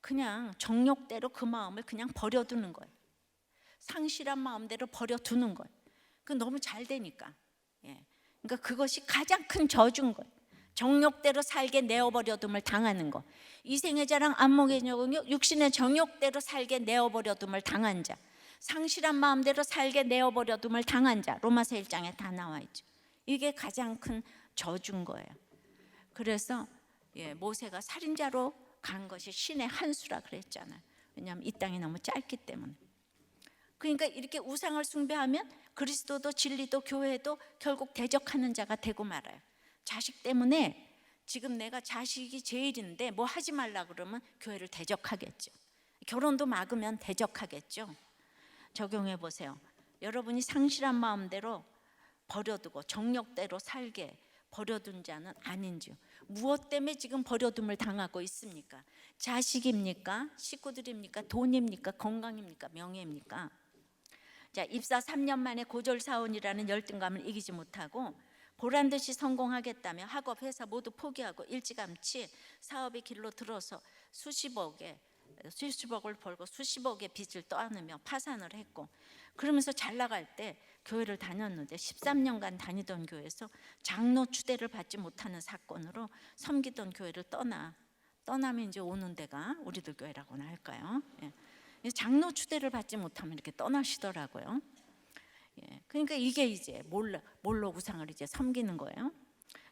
그냥 정욕대로 그 마음을 그냥 버려두는 거예요. 상실한 마음대로 버려두는 거예요. 그 너무 잘 되니까. 그러니까 그것이 가장 큰 저주인 거예요. 정욕대로 살게 내어버려둠을 당하는 거. 이생의 자랑 안목의 정욕, 육신의 정욕대로 살게 내어버려둠을 당한 자, 상실한 마음대로 살게 내어버려둠을 당한 자, 로마서 1장에 다 나와 있죠. 이게 가장 큰 저주인 거예요. 그래서 모세가 살인자로 간 것이 신의 한 수라 그랬잖아요. 왜냐하면 이 땅이 너무 짧기 때문에. 그러니까 이렇게 우상을 숭배하면 그리스도도 진리도 교회도 결국 대적하는 자가 되고 말아요. 자식 때문에 지금 내가 자식이 제일인데 뭐 하지 말라 그러면 교회를 대적하겠죠. 결혼도 막으면 대적하겠죠. 적용해 보세요. 여러분이 상실한 마음대로 버려두고 정욕대로 살게 버려둔 자는 아닌지요. 무엇 때문에 지금 버려둠을 당하고 있습니까? 자식입니까? 식구들입니까? 돈입니까? 건강입니까? 명예입니까? 자, 입사 3년 만에 고졸사원이라는 열등감을 이기지 못하고 보란 듯이 성공하겠다며 학업, 회사 모두 포기하고 일찌감치 사업의 길로 들어서 수십억을 벌고 수십억의 빚을 떠안으며 파산을 했고, 그러면서 잘 나갈 때 교회를 다녔는데 13년간 다니던 교회에서 장로 추대를 받지 못하는 사건으로 섬기던 교회를 떠나면 이제 오는 데가 우리들 교회라고나 할까요? 장로 추대를 받지 못하면 이렇게 떠나시더라고요. 그러니까 이게 이제 몰로 우상을 이제 섬기는 거예요.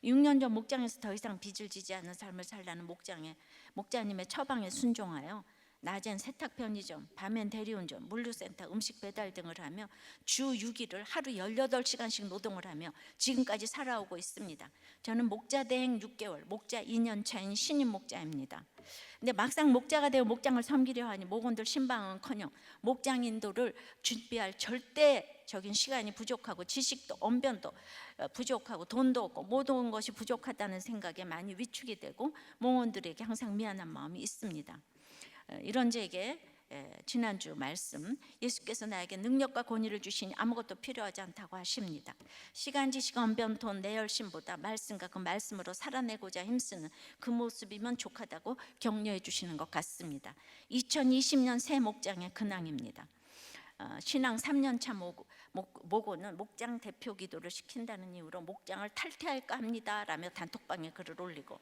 6년 전 목장에서 더 이상 빚을 지지 않는 삶을 살라는 목자님의 처방에 순종하여 낮엔 세탁 편의점, 밤엔 대리운전, 물류센터, 음식 배달 등을 하며 주 6일을 하루 18시간씩 노동을 하며 지금까지 살아오고 있습니다. 저는 목자 대행 6개월, 목자 2년 차인 신임 목자입니다. 근데 막상 목자가 되어 목장을 섬기려 하니 목원들 신방은커녕 목장 인도를 준비할 절대적인 시간이 부족하고 지식도 언변도 부족하고 돈도 없고 모든 것이 부족하다는 생각에 많이 위축이 되고 목원들에게 항상 미안한 마음이 있습니다. 이런 제게 지난주 말씀, 예수께서 나에게 능력과 권위를 주시니 아무것도 필요하지 않다고 하십니다. 시간, 지식, 언변, 돈, 내 열심보다 말씀과 그 말씀으로 살아내고자 힘쓰는 그 모습이면 족하다고 격려해 주시는 것 같습니다. 2020년 새 목장의 근황입니다. 신앙 3년차 모고는 목장 대표 기도를 시킨다는 이유로 목장을 탈퇴할까 합니다 라며 단톡방에 글을 올리고,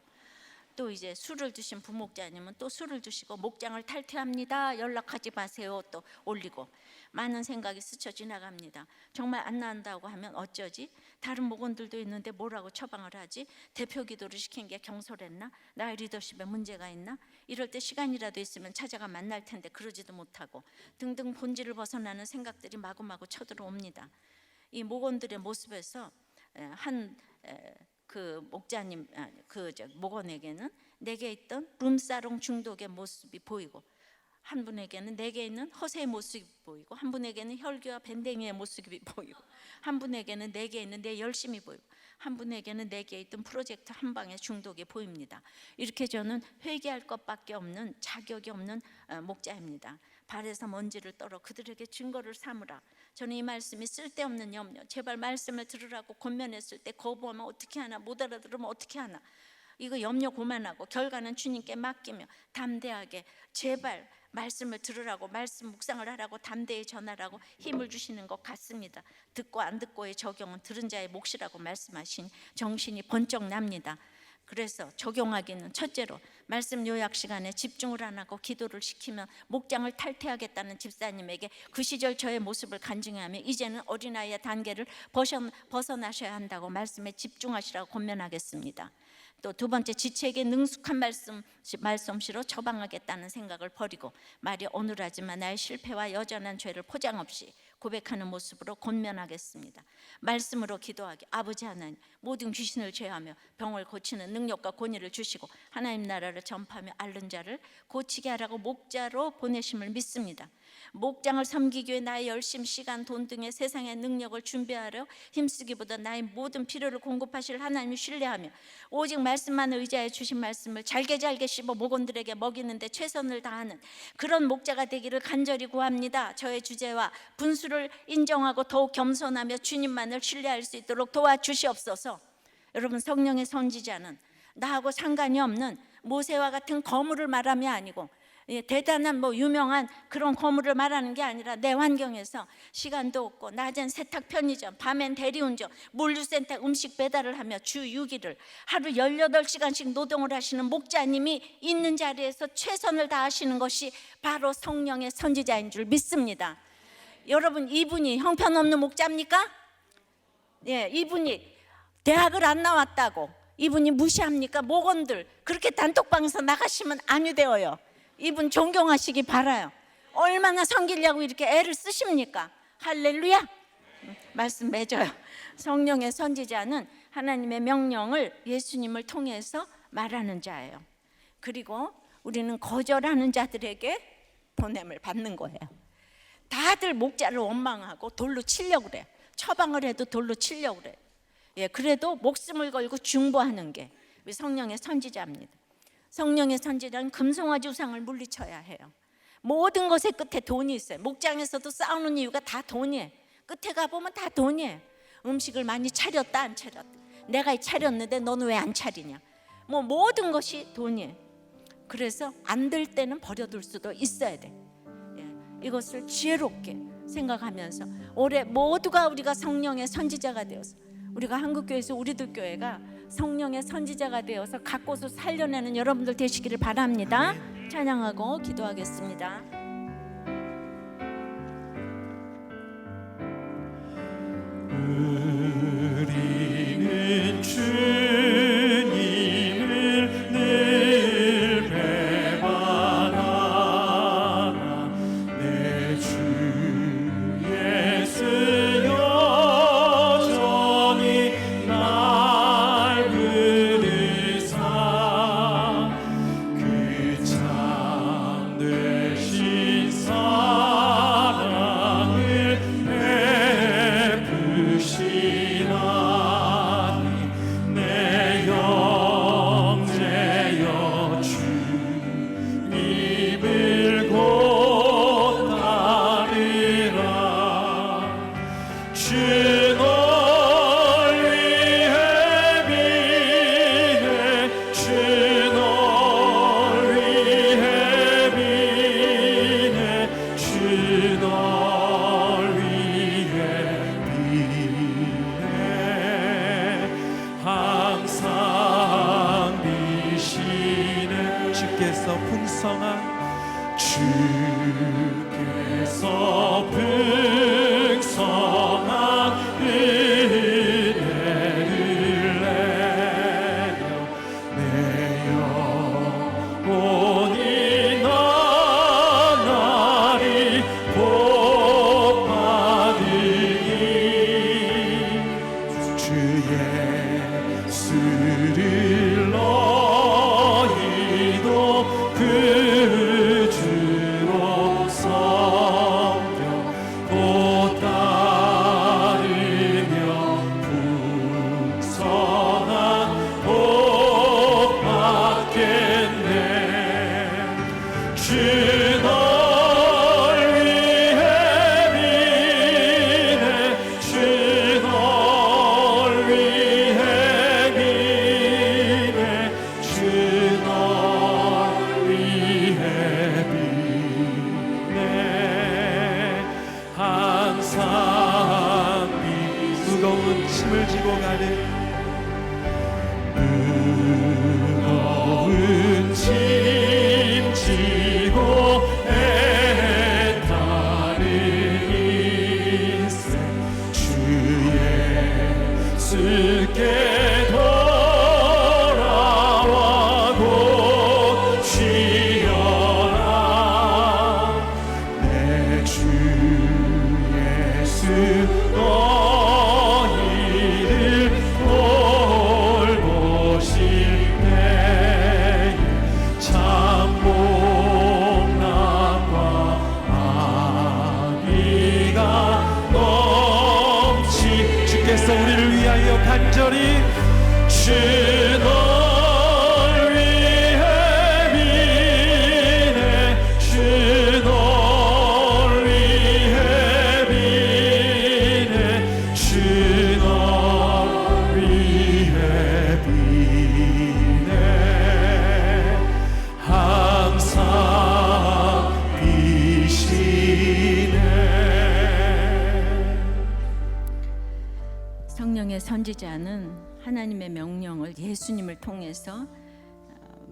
또 이제 술을 드신 부목자님은 또 술을 드시고 목장을 탈퇴합니다, 연락하지 마세요 또 올리고, 많은 생각이 스쳐 지나갑니다. 정말 안 나온다고 하면 어쩌지? 다른 목원들도 있는데 뭐라고 처방을 하지? 대표 기도를 시킨 게 경솔했나? 나의 리더십에 문제가 있나? 이럴 때 시간이라도 있으면 찾아가 만날 텐데 그러지도 못하고 등등 본질을 벗어나는 생각들이 마구마구 쳐들어옵니다. 이 목원들의 모습에서 그 목자님, 목원에게는 내게 있던 룸사롱 중독의 모습이 보이고, 한 분에게는 내게 있는 허세의 모습이 보이고, 한 분에게는 혈기와 밴댕이의 모습이 보이고, 한 분에게는 내게 있는 내 열심이 보이고, 한 분에게는 내게 있던 프로젝트 한 방의 중독이 보입니다. 이렇게 저는 회개할 것밖에 없는, 자격이 없는 목자입니다. 발에서 먼지를 떨어 그들에게 증거를 삼으라. 저는 이 말씀이 쓸데없는 염려, 제발 말씀을 들으라고 권면했을 때 거부하면 어떻게 하나, 못 알아들으면 어떻게 하나, 이거 염려 그만하고 결과는 주님께 맡기며 담대하게 제발 말씀을 들으라고, 말씀 묵상을 하라고 담대히 전하라고 힘을 주시는 것 같습니다. 듣고 안 듣고의 적용은 들은 자의 몫이라고 말씀하신 정신이 번쩍 납니다. 그래서 적용하기는 첫째로 말씀 요약 시간에 집중을 안 하고 기도를 시키면 목장을 탈퇴하겠다는 집사님에게 그 시절 저의 모습을 간증하며 이제는 어린아이의 단계를 벗어나셔야 한다고 말씀에 집중하시라고 권면하겠습니다. 또 두 번째, 지체에게 능숙한 말솜씨로 처방하겠다는 생각을 버리고 말이 어눌하지만 나의 실패와 여전한 죄를 포장 없이 고백하는 모습으로 권면하겠습니다. 말씀으로 기도하기, 아버지 하나님, 모든 귀신을 제하며 병을 고치는 능력과 권위를 주시고 하나님 나라를 전파하며 앓는 자를 고치게 하라고 목자로 보내심을 믿습니다. 목장을 섬기기 위해 나의 열심, 시간, 돈 등의 세상의 능력을 준비하려 힘쓰기보다 나의 모든 필요를 공급하실 하나님을 신뢰하며 오직 말씀만 의지하여 주신 말씀을 잘게 씹어 목원들에게 먹이는데 최선을 다하는 그런 목자가 되기를 간절히 구합니다. 저의 주제와 분수를 인정하고 더욱 겸손하며 주님만을 신뢰할 수 있도록 도와주시옵소서. 여러분, 성령의 선지자는 나하고 상관이 없는 모세와 같은 거물을 말함이 아니고 대단한 유명한 그런 거물을 말하는 게 아니라 내 환경에서 시간도 없고 낮엔 세탁 편의점, 밤엔 대리운전, 물류센터 음식 배달을 하며 주 6일을 하루 18시간씩 노동을 하시는 목자님이 있는 자리에서 최선을 다하시는 것이 바로 성령의 선지자인 줄 믿습니다. 여러분, 이분이 형편없는 목자입니까? 이분이 대학을 안 나왔다고 이분이 무시합니까? 목원들 그렇게 단톡방에서 나가시면 아니 되어요. 이분 존경하시기 바라요. 얼마나 섬기려고 이렇게 애를 쓰십니까? 할렐루야. 말씀 맺어요. 성령의 선지자는 하나님의 명령을 예수님을 통해서 말하는 자예요. 그리고 우리는 거절하는 자들에게 보냄을 받는 거예요. 다들 목자를 원망하고 돌로 치려고 그래요. 처방을 해도 돌로 치려고 그래요. 그래도 목숨을 걸고 중보하는 게 우리 성령의 선지자입니다. 성령의 선지자는 금송아지 우상을 물리쳐야 해요. 모든 것의 끝에 돈이 있어요. 목장에서도 싸우는 이유가 다 돈이에요. 끝에 가보면 다 돈이에요. 음식을 많이 차렸다 안 차렸다, 내가 차렸는데 너는 왜 안 차리냐. 뭐 모든 것이 돈이에요. 그래서 안 될 때는 버려둘 수도 있어야 돼. 이것을 지혜롭게 생각하면서 올해 모두가 우리가 성령의 선지자가 되어서, 우리가 한국교회에서 우리들 교회가 성령의 선지자가 되어서 각 곳을 살려내는 여러분들 되시기를 바랍니다. 찬양하고 기도하겠습니다. 우리는 주님을 늘 배반하나 내 주 예수 여전히 날 부르사 그 참되신 사랑을 베푸시나니 내 형제여 주님을 곧 따르라. 주 널 위해 비네 주 널 위해 비네 주 널 위해 비네 항상 비시네 주께서 풍성한 은혜를 내려 내 영혼이 나날이 복 받으니 주 예수를 너희도 그 주로 섬겨 곧 따르며 풍성한 복 받겠네. 주 널 위해 비네 주 널 위해 비네 주 널 위해 비네 항상 무거운 짐을 지고 가는 무거운 짐 지고 애타는 인생 주 예수께 돌아와 곧 쉬어라. 내 주 예수 너희를 돌보실 때에 참복남과 아비가 넘치 주께서 우리를 위하여 간절히 주 널 위해 비네 주 널 위해 비네 주 널 위해 비네 항상 비시네. 성령의 선지자는 하나님의 명령을 예수님을 통해서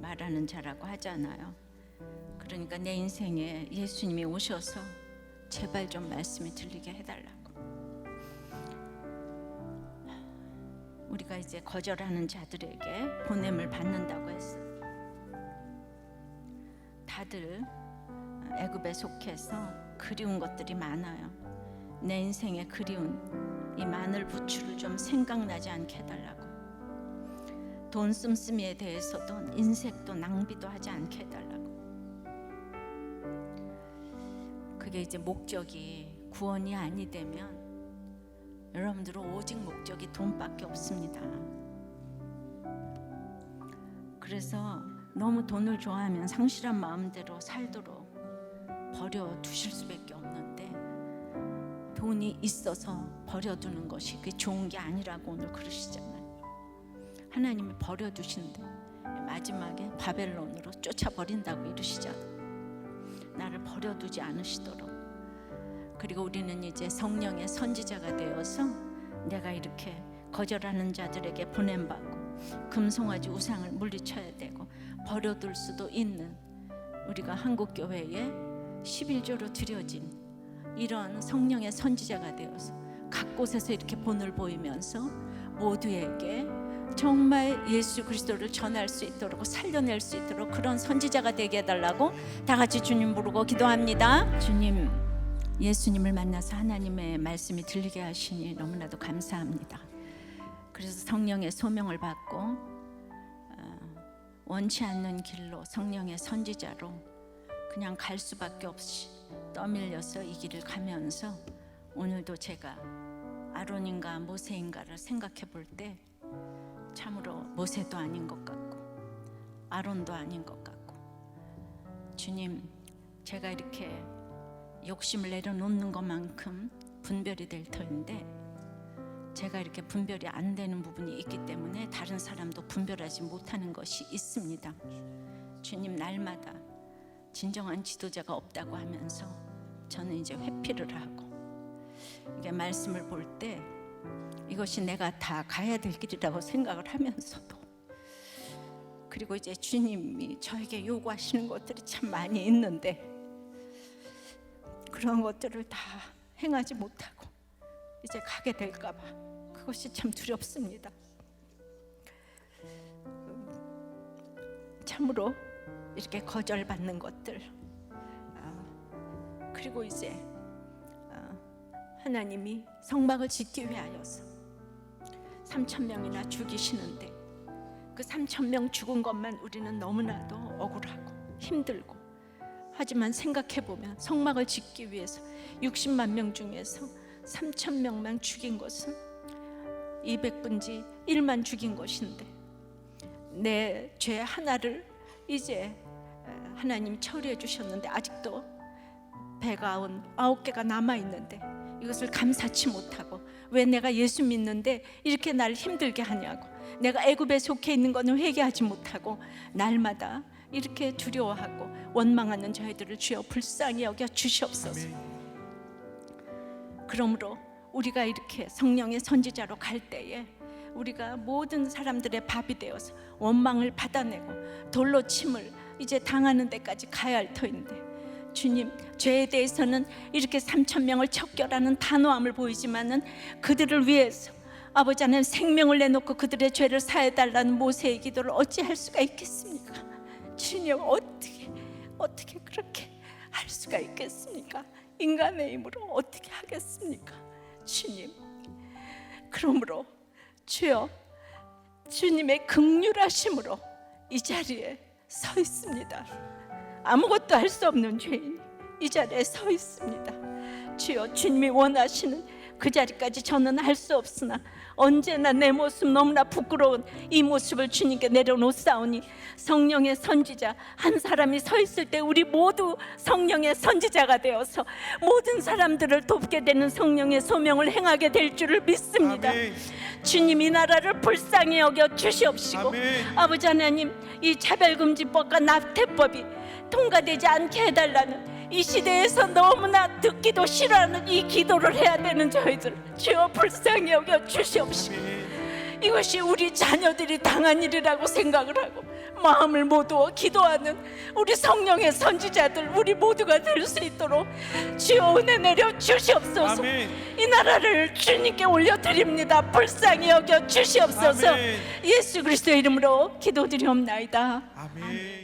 말하는 자라고 하잖아요. 그러니까 내 인생에 예수님이 오셔서 제발 좀 말씀이 들리게 해달라고. 우리가 이제 거절하는 자들에게 보냄을 받는다고 했어. 다들 애굽에 속해서 그리운 것들이 많아요. 내 인생에 그리운 이 마늘 부추를 좀 생각나지 않게 해달라고. 돈 씀씀이에 대해서도 인색도 낭비도 하지 않게 해달라고. 그게 이제 목적이 구원이 아니 되면 여러분들은 오직 목적이 돈밖에 없습니다. 그래서 너무 돈을 좋아하면 상실한 마음대로 살도록 버려두실 수밖에 없는데, 돈이 있어서 버려두는 것이 그게 좋은 게 아니라고 오늘 그러시잖아요. 하나님이 버려두신대. 마지막에 바벨론으로 쫓아버린다고 이르시잖아. 나를 버려두지 않으시도록. 그리고 우리는 이제 성령의 선지자가 되어서 내가 이렇게 거절하는 자들에게 보냄받고 금송아지 우상을 물리쳐야 되고 버려둘 수도 있는, 우리가 한국교회에 11조로 드려진 이런 성령의 선지자가 되어서 각 곳에서 이렇게 본을 보이면서 모두에게 정말 예수 그리스도를 전할 수 있도록, 살려낼 수 있도록 그런 선지자가 되게 해달라고 다 같이 주님 부르고 기도합니다. 주님, 예수님을 만나서 하나님의 말씀이 들리게 하시니 너무나도 감사합니다. 그래서 성령의 소명을 받고 원치 않는 길로 성령의 선지자로 그냥 갈 수밖에 없이 떠밀려서 이 길을 가면서 오늘도 제가 아론인가 모세인가를 생각해 볼 때 참으로 모세도 아닌 것 같고 아론도 아닌 것 같고, 주님, 제가 이렇게 욕심을 내려놓는 것만큼 분별이 될 터인데 제가 이렇게 분별이 안 되는 부분이 있기 때문에 다른 사람도 분별하지 못하는 것이 있습니다. 주님, 날마다 진정한 지도자가 없다고 하면서 저는 이제 회피를 하고, 이게 말씀을 볼 때 이것이 내가 다 가야 될 길이라고 생각을 하면서도, 그리고 이제 주님이 저에게 요구하시는 것들이 참 많이 있는데 그런 것들을 다 행하지 못하고 이제 가게 될까 봐 그것이 참 두렵습니다. 참으로 이렇게 거절받는 것들, 그리고 이제 하나님이 성막을 짓기 위하여서 3,000명이나 죽이시는데 그 3,000명 죽은 것만 우리는 너무나도 억울하고 힘들고, 하지만 생각해보면 성막을 짓기 위해서 60만 명 중에서 3,000명만 죽인 것은 200분지 1만 죽인 것인데 내 죄 하나를 이제 하나님 처리해 주셨는데 아직도 배가 온 9개가 남아있는데 이것을 감사치 못하고, 왜 내가 예수 믿는데 이렇게 날 힘들게 하냐고, 내가 애굽에 속해 있는 것은 회개하지 못하고 날마다 이렇게 두려워하고 원망하는 저희들을 주여 불쌍히 여겨 주시옵소서. 그러므로 우리가 이렇게 성령의 선지자로 갈 때에 우리가 모든 사람들의 밥이 되어서 원망을 받아내고 돌로 침을 이제 당하는 데까지 가야 할 터인데, 주님, 죄에 대해서는 이렇게 3,000명을 척결하는 단호함을 보이지만은 그들을 위해서 아버지 하나님 생명을 내놓고 그들의 죄를 사해달라는 모세의 기도를 어찌할 수가 있겠습니까? 주님, 어떻게 그렇게 할 수가 있겠습니까? 인간의 힘으로 어떻게 하겠습니까? 주님, 그러므로 주여, 주님의 긍휼하심으로 이 자리에 서 있습니다. 아무것도 할 수 없는 죄인이 이 자리에 서 있습니다. 주여, 주님이 원하시는 그 자리까지 저는 할 수 없으나 언제나 내 모습 너무나 부끄러운 이 모습을 주님께 내려놓사오니 성령의 선지자 한 사람이 서 있을 때 우리 모두 성령의 선지자가 되어서 모든 사람들을 돕게 되는 성령의 소명을 행하게 될 줄을 믿습니다. 아멘. 주님, 이 나라를 불쌍히 여겨 주시옵시고, 아멘. 아버지 하나님, 이 차별금지법과 납태법이 통과되지 않게 해달라는, 이 시대에서 너무나 듣기도 싫어하는 이 기도를 해야 되는 저희들 주여 불쌍히 여겨 주시옵시고, 이것이 우리 자녀들이 당한 일이라고 생각을 하고 마음을 모두어 기도하는 우리 성령의 선지자들 우리 모두가 될 수 있도록 주여 은혜 내려 주시옵소서. 아멘. 이 나라를 주님께 올려드립니다. 불쌍히 여겨 주시옵소서. 아멘. 예수 그리스도의 이름으로 기도드리옵나이다. 아멘.